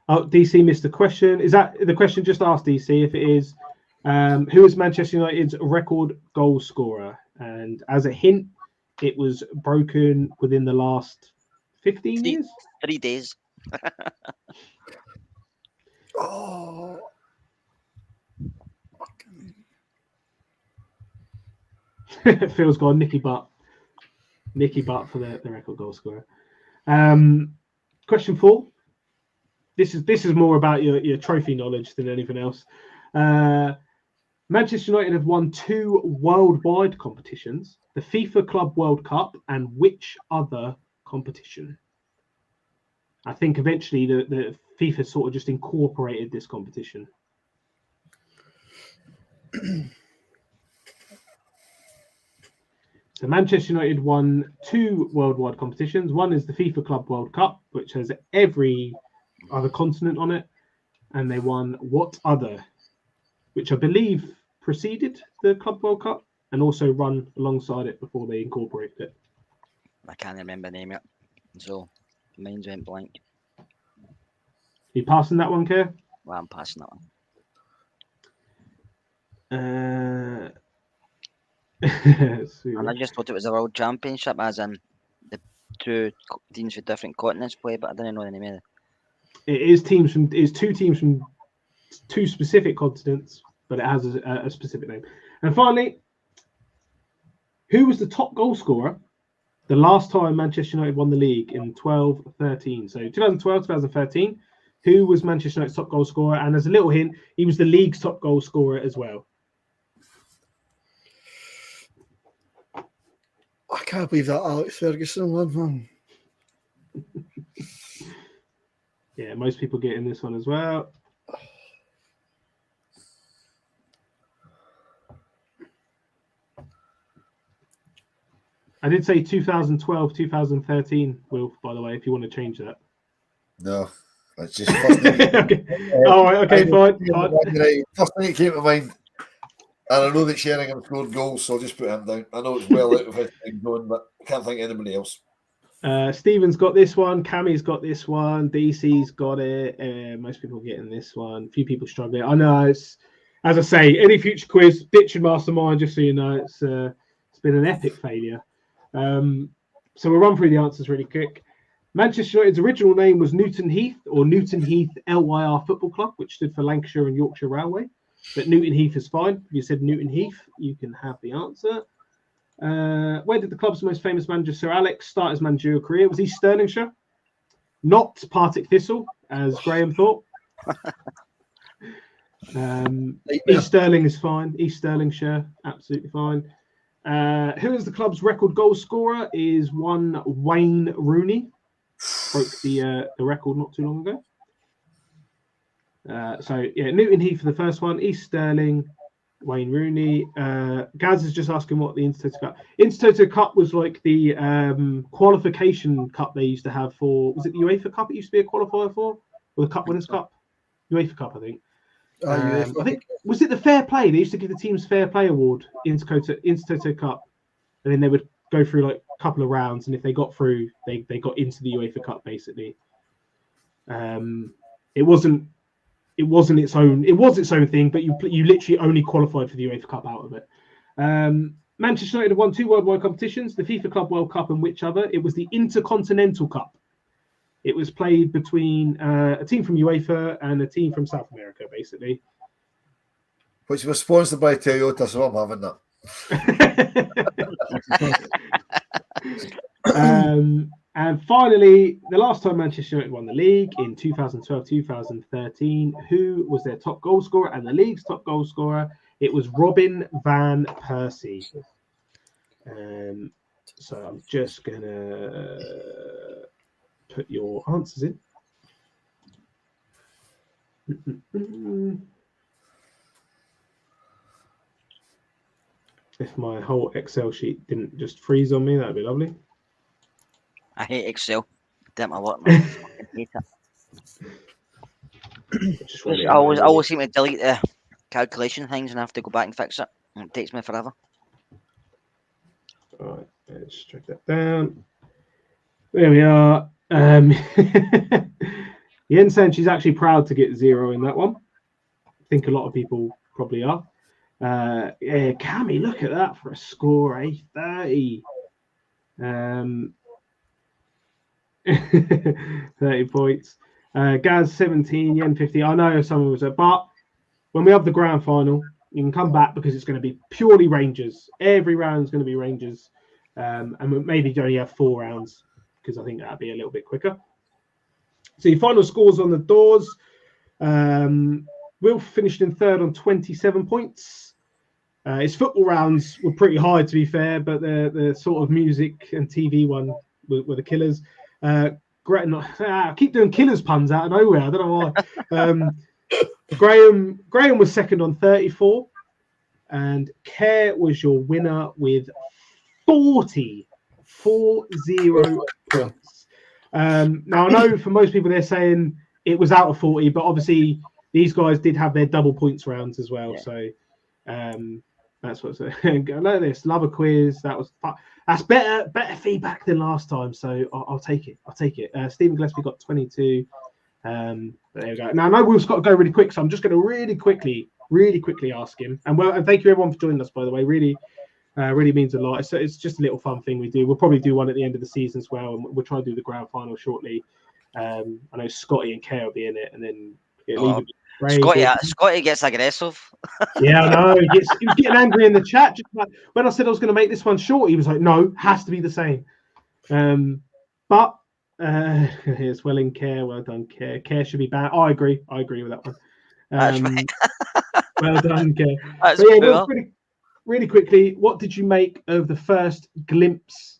Oh, DC missed the question. Is that the question? Just asked DC if it is. Who is Manchester United's record goal scorer? And as a hint, it was broken within the last 15 years? 3 days. Oh. Phil's gone Nicky Butt. Nicky Butt for the record goal scorer. Question 4. This is more about your trophy knowledge than anything else. Manchester United have won 2 worldwide competitions, the FIFA Club World Cup and which other competition? I think eventually the FIFA sort of just incorporated this competition. So Manchester United won 2 worldwide competitions. One is the FIFA Club World Cup, which has every other continent on it. And they won what other, which I believe preceded the Club World Cup and also run alongside it before they incorporated it. I can't remember the name yet. So mine's went blank. You passing that one, Kerr? Well, I'm passing that one. And I just thought it was a world championship, as in the 2 teams with different continents play, but I didn't know the name of it. It is 2 teams from 2 specific continents, but it has a specific name. And finally, who was the top goal scorer the last time Manchester United won the league in 12-13? So 2012, 2013, who was Manchester United's top goal scorer? And as a little hint, he was the league's top goal scorer as well. I can't believe that Alex Ferguson one, man. Yeah, most people get in this one as well. I did say 2012, 2013, Will, by the way, if you want to change that. No, that's just first thing. Okay. All right, okay, fine. First thing that came to mind, and I know that Sheringham scored goals, so I'll just put him down. I know it's well out of his time zone, but I can't think of anybody else. Stephen's got this one. Cammy's got this one. DC's got it. Most people getting this one. A few people struggling. I know. It's, as I say, any future quiz, ditch your mastermind, just so you know. It's been an epic failure. So we'll run through the answers really quick. Manchester United's original name was Newton Heath, or Newton Heath LYR Football Club, which stood for Lancashire and Yorkshire Railway. But Newton Heath is fine. If you said Newton Heath, you can have the answer. Where did the club's most famous manager, Sir Alex, start his managerial career? Was he Stirlingshire? Not Partick Thistle, as Graham thought. East Stirling is fine. East Stirlingshire, absolutely fine. Who is the club's record goal scorer? Is one Wayne Rooney. Broke the record not too long ago. So yeah, Newton Heath for the first one. East Stirling, Wayne Rooney. Gaz is just asking what the Intertoto Cup. Intertoto Cup was like the qualification cup they used to have for. Was it the UEFA Cup? It used to be a qualifier for, or the Cup Winners' Cup. UEFA Cup, I think. I think was it the Fair Play? They used to give the teams Fair Play award Intertoto Cup, and then they would go through like a couple of rounds, and if they got through, they got into the UEFA Cup basically. It wasn't its own thing, but you literally only qualified for the UEFA Cup out of it. Manchester United have won 2 worldwide competitions, the FIFA Club World Cup and which other? It was the Intercontinental Cup. It was played between a team from UEFA and a team from South America, basically. Which was sponsored by Toyota, so I'm having that. And finally, the last time Manchester United won the league in 2012-2013, who was their top goal scorer and the league's top goal scorer? It was Robin van Persie. So I'm just going to put your answers in. If my whole Excel sheet didn't just freeze on me, that'd be lovely. I hate Excel. Damn, I lot, man. I fucking hate it. I always seem to delete the calculation things and have to go back and fix it. And it takes me forever. All right, let's check that down. There we are. Yen saying she's actually proud to get 0 in that one. I think a lot of people probably are. Yeah, Cammy, look at that for a score, 30. 30 points. Gaz 17, Yen 50. I know someone was but when we have the grand final, you can come back because it's going to be purely Rangers. Every round is going to be Rangers. And maybe only have 4 rounds because I think that'd be a little bit quicker. So your final scores on the doors. Will finished in 3rd on 27 points. His football rounds were pretty high, to be fair, but the sort of music and TV one were the killers. I keep doing killers puns out of nowhere. I don't know why. Graham was 2nd on 34, and Kerr was your winner with 40 points. Now I know for most people they're saying it was out of 40, but obviously these guys did have their double points rounds as well. Yeah. So that's what's I know this. Love a quiz. That's better feedback than last time. So I'll take it. Stephen Gillespie got 22. But there we go. Now I know Will's got to go really quick, so I'm just going to really quickly ask him. And thank you everyone for joining us, by the way. Really means a lot. It's just a little fun thing we do. We'll probably do one at the end of the season as well, and we'll try and do the grand final shortly. I know Scotty and Kay will be in it, and then Scotty gets aggressive. Yeah, I know. He was getting angry in the chat. Just like, when I said I was going to make this one short, he was like, "No, has to be the same." But here's Welling Care. Well done, Care. Care should be banned. I agree with that one. That's right. Well done, Care. That's cool. Really quickly, what did you make of the first glimpse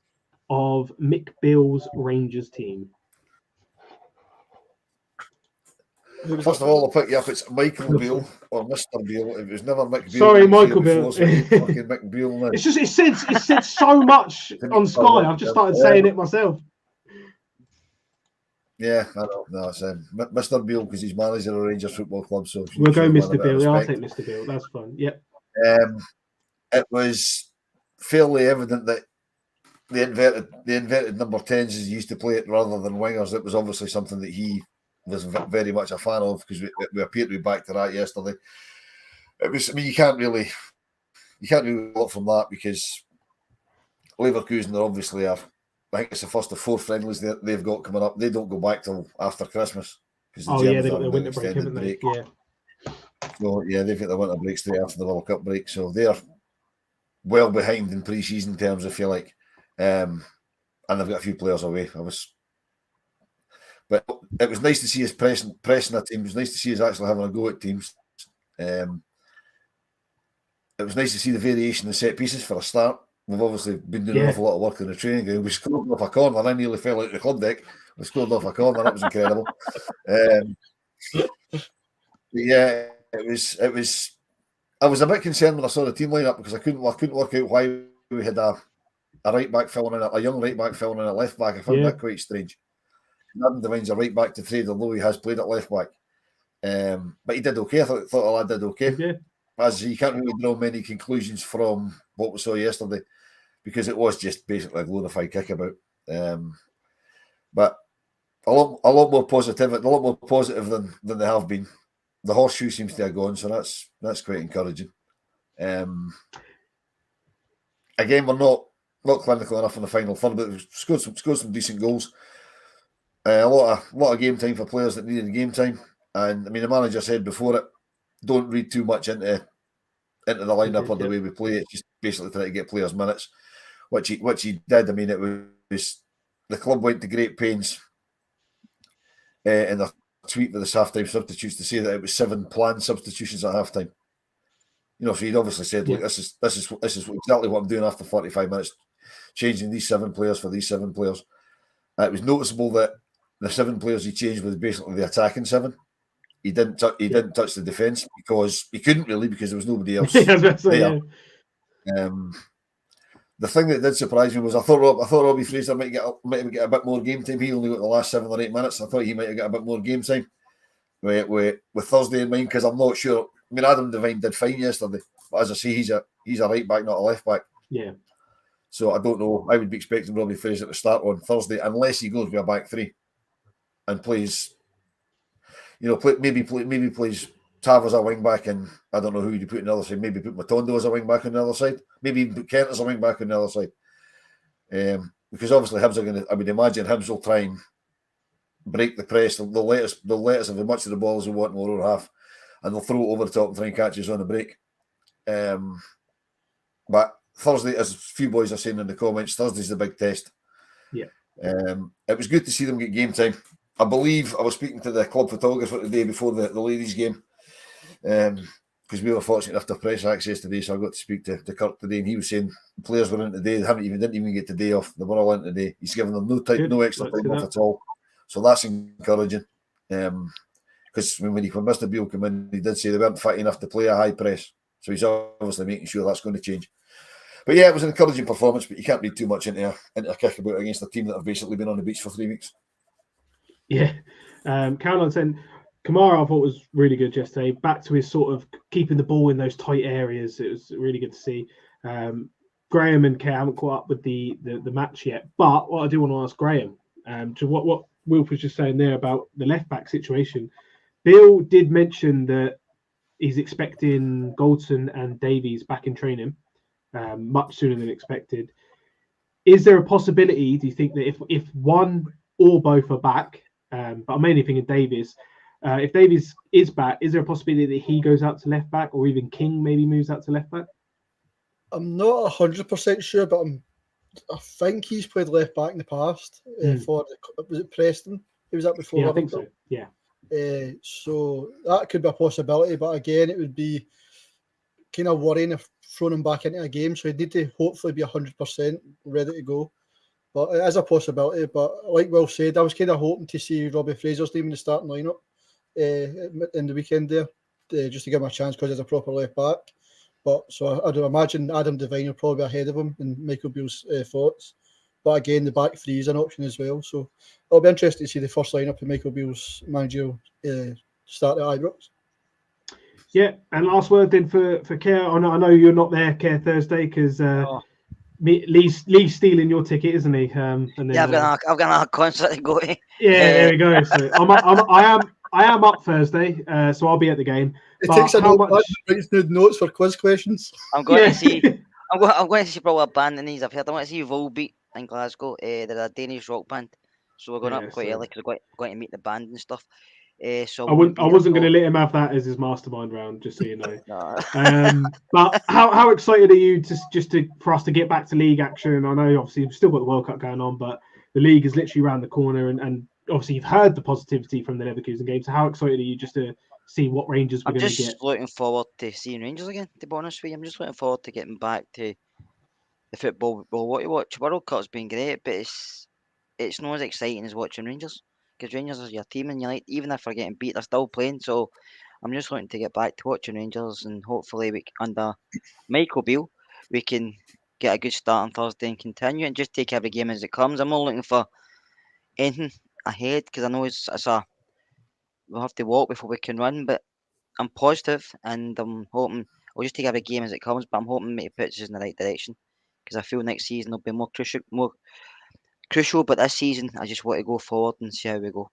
of Mick Beale's Rangers team? First of all, I'll pick you up. It's Michael Beale or Mr. Beale. It was never Mick Beale. Sorry, Michael Beale. Fucking Mick Beale now. It's just it said so much on Sky. I've just started saying it myself. Yeah, I know. No, it's Mr. Beale because he's manager of Rangers Football Club. So we'll go Mr. Beale. Yeah, I'll take Mr. Beale. That's fine. Yep. It was fairly evident that the inverted number 10s as he used to play it rather than wingers. It was obviously something that he was very much a fan of because we appear to be back to that yesterday. It was. I mean, you can't really look from that because Leverkusen are obviously I think it's the first of 4 friendlies they've got coming up. They don't go back till after Christmas because they got their winter break, haven't they? Yeah. So yeah, they've got their winter break straight after the World Cup break. So they're well behind in pre-season terms, if you like, and they've got a few players away. But it was nice to see us pressing our team. It was nice to see us actually having a go at teams. It was nice to see the variation in set pieces for a start. We've obviously been doing an awful lot of work in the training ground. We scored off a corner. I nearly fell out the club deck. We scored off a corner. That was incredible. Yeah, it was. I was a bit concerned when I saw the team lineup because I couldn't work out why we had a right back filling in, a young right back filling in at left back. I found that quite strange. Adam Devine's a right back to trade, although he has played at left back. But he did okay. I thought the lad did okay. Yeah. As you can't really draw many conclusions from what we saw yesterday because it was just basically a glorified kickabout. But a lot more positive than they have been. The horseshoe seems to have gone, so that's quite encouraging. Again, we're not clinical enough in the final third, but we've scored some decent goals. A lot of game time for players that needed game time, and I mean the manager said before it, don't read too much into the lineup or the way we play. It's just basically trying to get players minutes, which he did. I mean it was the club went to great pains in the tweet with the half-time substitutes to say that it was 7 planned substitutions at half-time. You know, so he'd obviously said, "Look, this is exactly what I'm doing after 45 minutes, changing these 7 players for these 7 players." It was noticeable that the 7 players he changed was basically the attacking 7. he didn't touch the defence because he couldn't really, because there was nobody else there. The thing that did surprise me was I thought Robbie Fraser might get a bit more game time. He only got the last 7 or 8 minutes. I thought he might have got a bit more game time with Thursday in mind, because I'm not sure. I mean, Adam Devine did fine yesterday, but as I say, he's a right back, not a left back. Yeah. So I don't know. I would be expecting Robbie Fraser to start on Thursday, unless he goes with a back three and plays. Maybe plays Tav as a wing back, and I don't know who you put on the other side. Maybe put Matondo as a wing back on the other side. Maybe even put Kent as a wing back on the other side. Because obviously Hibs are going to. I would imagine Hibs will try and break the press. They'll let us have as much of the ball as we want in the lower half, and they'll throw it over the top and try and catch us on the break. But Thursday, as a few boys are saying in the comments, Thursday's the big test. Yeah. It was good to see them get game time. I believe I was speaking to the club photographer today before the ladies' game, because we were fortunate enough to have press access today, so I got to speak to Kirk today, and he was saying the players were in today. They didn't even get the day off. They were all in today. He's given them no extra time off at all, so that's encouraging. Because when Mr. Beale came in, he did say they weren't fit enough to play a high press, so he's obviously making sure that's going to change. But yeah, it was an encouraging performance, but you can't read too much into a kickabout against a team that have basically been on the beach for 3 weeks. Yeah. Caroline saying Kamara, I thought, was really good yesterday. Back to his sort of keeping the ball in those tight areas. It was really good to see. Graham and Kay haven't caught up with the match yet. But what I do want to ask Graham, to what Wilf was just saying there about the left back situation. Bill did mention that he's expecting Goldson and Davies back in training much sooner than expected. Is there a possibility, do you think, that if one or both are back, but I'm mainly thinking Davies, if Davies is back, is there a possibility that he goes out to left back, or even King maybe moves out to left back? I'm not 100% sure, but I think he's played left back in the past. Was it Preston? He was up before. Yeah, I think so. Yeah. So that could be a possibility, but again, it would be kind of worrying if throwing him back into a game. So he'd need to hopefully be 100% ready to go. But it is a possibility. But like Will said, I was kind of hoping to see Robbie Fraser's name in the starting lineup in the weekend there, just to give him a chance because he's a proper left back. But so I'd imagine Adam Devine will probably be ahead of him in Michael Beale's thoughts. But again, the back three is an option as well. So it'll be interesting to see the first lineup of Michael Beale's managerial start at Ibrox. Yeah, and last word then for Kerr. I know you're not there, Kerr, Thursday, because Lee's stealing your ticket, isn't he? And then, I've got a concert to go to. Yeah, there we go. So I am up Thursday, so I'll be at the game. It takes a notes for quiz questions. I'm going to see. I'm going to see probably a band in these. I've heard. I want to see Volbeat in Glasgow. They're a Danish rock band, so we're going up quite early because we're going to meet the band and stuff. So I wasn't going to let him have that as his mastermind round, just so you know. But how excited are you for us to get back to league action? I know obviously we've still got the World Cup going on, but the league is literally around the corner, and obviously you've heard the positivity from the Leverkusen game. So how excited are you just to see what Rangers we're going to get? I'm just looking forward to seeing Rangers again, to be honest with you. I'm just looking forward to getting back to the football we'll want to watch. World Cup's been great, but it's not as exciting as watching Rangers, because Rangers is your team, and even if they're getting beat, they're still playing. So I'm just looking to get back to watching Rangers, and hopefully under Michael Beale we can get a good start on Thursday and continue and just take every game as it comes. I'm not looking for anything ahead, because I know we'll have to walk before we can run, but I'm positive, and I'm hoping I'll just take every game as it comes, but I'm hoping it puts us in the right direction, because I feel next season will be more crucial, but this season I just want to go forward and see how we go.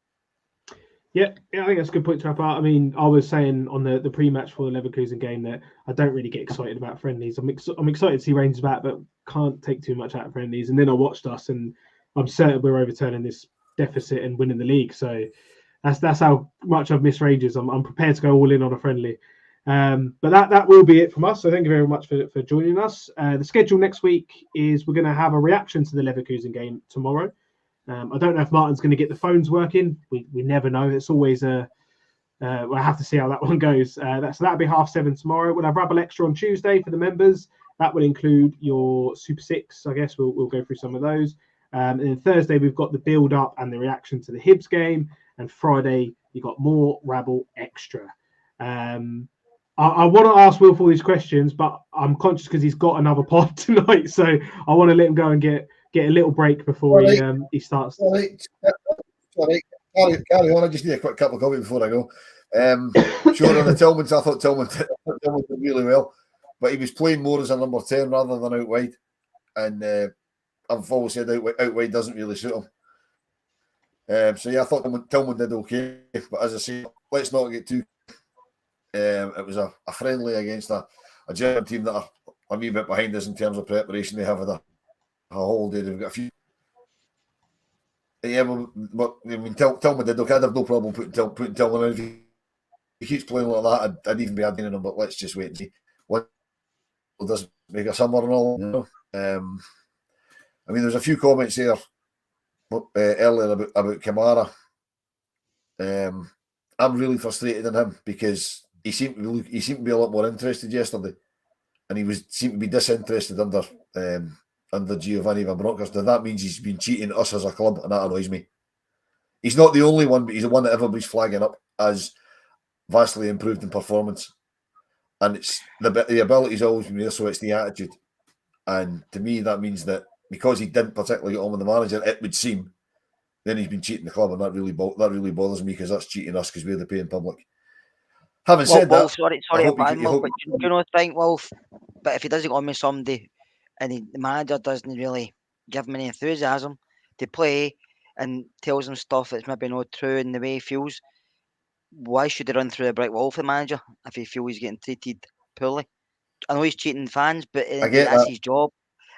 Yeah, I think that's a good point to wrap up. I mean, I was saying on the pre-match for the Leverkusen game that I don't really get excited about friendlies. I'm excited to see Rangers back, but can't take too much out of friendlies. And then I watched us, and I'm certain we're overturning this deficit and winning the league. So that's how much I've missed Rangers. I'm prepared to go all in on a friendly. But that will be it from us. So thank you very much for joining us. The schedule next week is we're going to have a reaction to the Leverkusen game tomorrow. I don't know if Martin's going to get the phones working. We never know. It's always we'll have to see how that one goes. So that'll be 7:30 tomorrow. We'll have Rabble Extra on Tuesday for the members. That will include your Super Six. I guess we'll go through some of those. And then Thursday we've got the build up and the reaction to the Hibs game. And Friday You got more Rabble extra. I want to ask Wilf all these questions, but I'm conscious because he's got another pod tonight, so I want to let him go and get a little break before he starts. All right. Carry on. I just need a quick cup of coffee before I go. Sure, on the Tillmans, I thought Tillman did really well, but he was playing more as a number 10 rather than out wide, and I've always said out wide doesn't really suit him. So yeah, I thought Tillman did okay, but as I say, let's not get too. It was a friendly against a German team that are a wee bit behind us in terms of preparation. They have had a whole day. They've got a few. Yeah, but I mean, Tillman did okay. I'd have no problem putting Tillman in. If he keeps playing like that, I'd even be adding him. But let's just wait and see. What does make a summer and all? You know? I mean, there's a few comments there earlier about Kamara. I'm really frustrated in him because he seemed to be a lot more interested yesterday, and he seemed to be disinterested under Giovanni Van Bronckhorst. Now that means he's been cheating us as a club, and that annoys me. He's not the only one, but he's the one that everybody's flagging up as vastly improved in performance. And it's the ability's always been there, so it's the attitude. And to me, that means that because he didn't particularly get on with the manager, it would seem, then he's been cheating the club, and that really bothers me because that's cheating us because we're the paying public. Having said Wolf, that, sorry, but you know, think Wolf. But if he doesn't go on with somebody, and the manager doesn't really give him any enthusiasm to play, and tells him stuff that's maybe not true in the way he feels, why should he run through a brick wall for the manager if he feels he's getting treated poorly? I know he's cheating fans, but that's his job.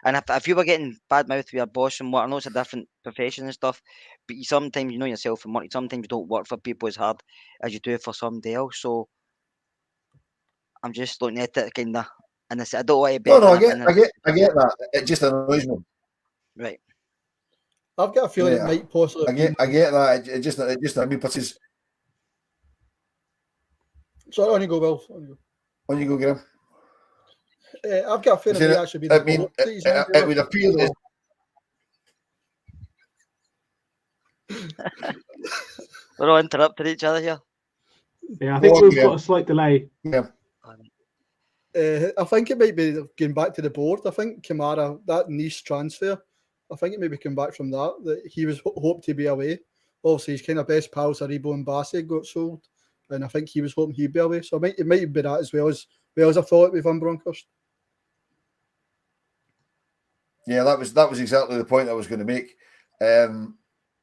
And if you were getting bad mouth with your boss and what, I know it's a different profession and stuff, but sometimes you know yourself and work, sometimes you don't work for people as hard as you do for somebody else. So I'm just looking at it kind of, and I don't want to be. No, I get that. It just annoys me. Right. I've got a feeling it might possibly. I get that. It just I mean, but it's. Sorry, on you go, Will. On you go, Graham. I've got a feeling it actually be. I mean, it would appear that. We're all interrupting each other here. Yeah, I think we've got a slight delay. Yeah. I think it might be going back to the board. I think Kamara, that Nice transfer, I think it may be come back from that he was hoped to be away. Obviously, his kind of best pals, Aribo and Bassey, got sold, and I think he was hoping he'd be away. So it might be that as well as I thought with Van Bronckhorst. Yeah, that was exactly the point I was going to make.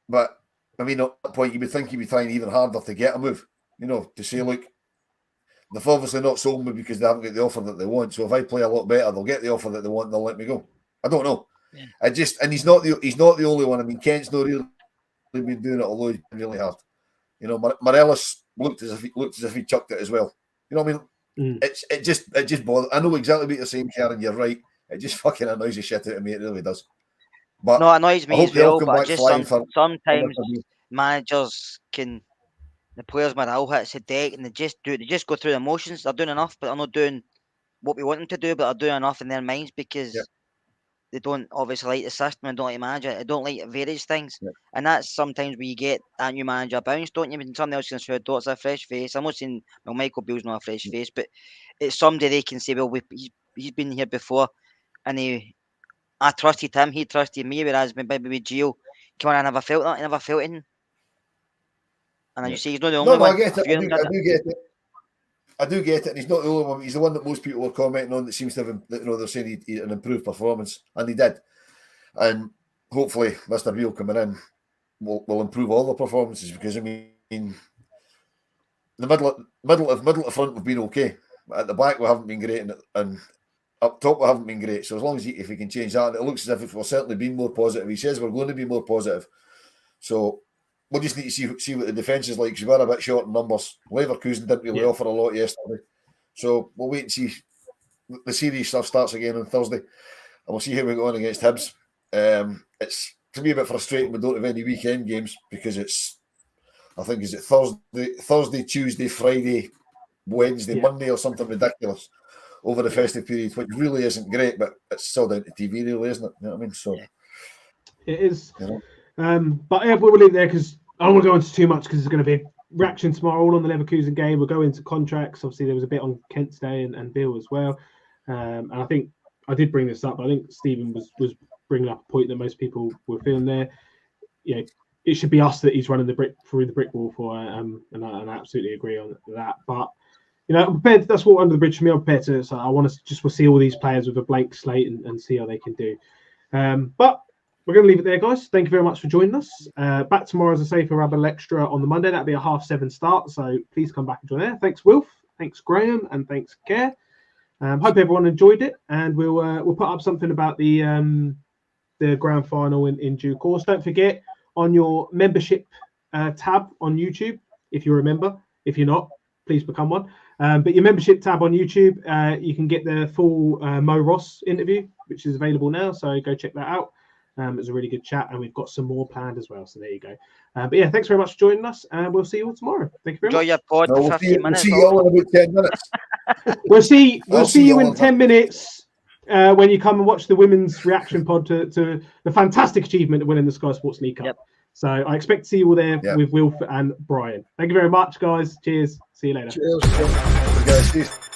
But I mean, at that point, you would think he'd be trying even harder to get a move. You know, to say, look, they've obviously not sold me because they haven't got the offer that they want. So if I play a lot better, they'll get the offer that they want and they'll let me go. I don't know. Yeah. And he's not the only one. I mean, Kent's not really been doing it, although he's been really hard. You know, Morelos looked as if he chucked it as well. You know what I mean? It just bothers. I know exactly what you're saying, Karen. You're right. It just fucking annoys the shit out of me. It really does. But no, it annoys me as well. But just sometimes managers can. The players' morale hits the deck, and they just go through the motions. They're doing enough, but they're not doing what we want them to do. But they're doing enough in their minds because they don't obviously like the system and don't like the manager. They don't like various things, and that's sometimes where you get that new manager bounce, don't you? When somebody else can say, "Oh, it's a fresh face." I'm not saying Michael Beale's not a fresh face, but it's somebody they can say, "Well, he's been here before, and I trusted him, he trusted me." Whereas maybe with Gio, come on, I never felt that. I never felt it. And you see, he's not the only one. I get it. I do get it. I do get it. And he's not the only one. He's the one that most people are commenting on that seems to have, they're saying he an improved performance, and he did. And hopefully, Mr. Beale coming in will improve all the performances because I mean, the middle of front we've been okay. At the back we haven't been great, and up top we haven't been great. So as long as if he can change that, and it looks as if we're certainly being more positive. He says we're going to be more positive. So. We'll just need to see what the defence is like because we're a bit short in numbers. Leverkusen didn't really offer a lot yesterday. So we'll wait and see. The series stuff starts again on Thursday. And we'll see how we go on against Hibs. It's to me a bit frustrating we don't have any weekend games because it's, I think, is it Thursday, Tuesday, Friday, Wednesday, Monday or something ridiculous over the festive period, which really isn't great, but it's still down to TV really, isn't it? You know what I mean? So it is. You know? But we'll leave it there because I don't want to go into too much because it's going to be reaction tomorrow all on the Leverkusen game. We'll go into contracts. Obviously, there was a bit on Kent today and Bill as well. And I think I did bring this up. I think Stephen was bringing up a point that most people were feeling there. You know, it should be us that he's running through the brick wall for, and I absolutely agree on that. But you know, I'm prepared. That's what under the bridge for me. I'm prepared to. So I want to just see all these players with a blank slate and see how they can do. But we're going to leave it there, guys. Thank you very much for joining us. Back tomorrow, as I say, for Rabble Extra on the Monday. That'll be a 7:30 start. So please come back and join there. Thanks, Wilf. Thanks, Graham, and thanks, Kerr. Hope everyone enjoyed it, and we'll put up something about the grand final in due course. Don't forget on your membership tab on YouTube, if you're a member. If you're not, please become one. But your membership tab on YouTube, you can get the full Mo Ross interview, which is available now. So go check that out. It was a really good chat, and we've got some more planned as well. So there you go. But yeah, thanks very much for joining us, and we'll see you all tomorrow. Thank you very much. Enjoy your pod for 15 minutes. We'll see you all in about 10 minutes. We'll see you in 10 minutes when you come and watch the women's reaction pod to the fantastic achievement of winning the Sky Sports League Cup. Yep. So I expect to see you all there with Wilf and Brian. Thank you very much, guys. Cheers. See you later. Cheers. Guys, cheers.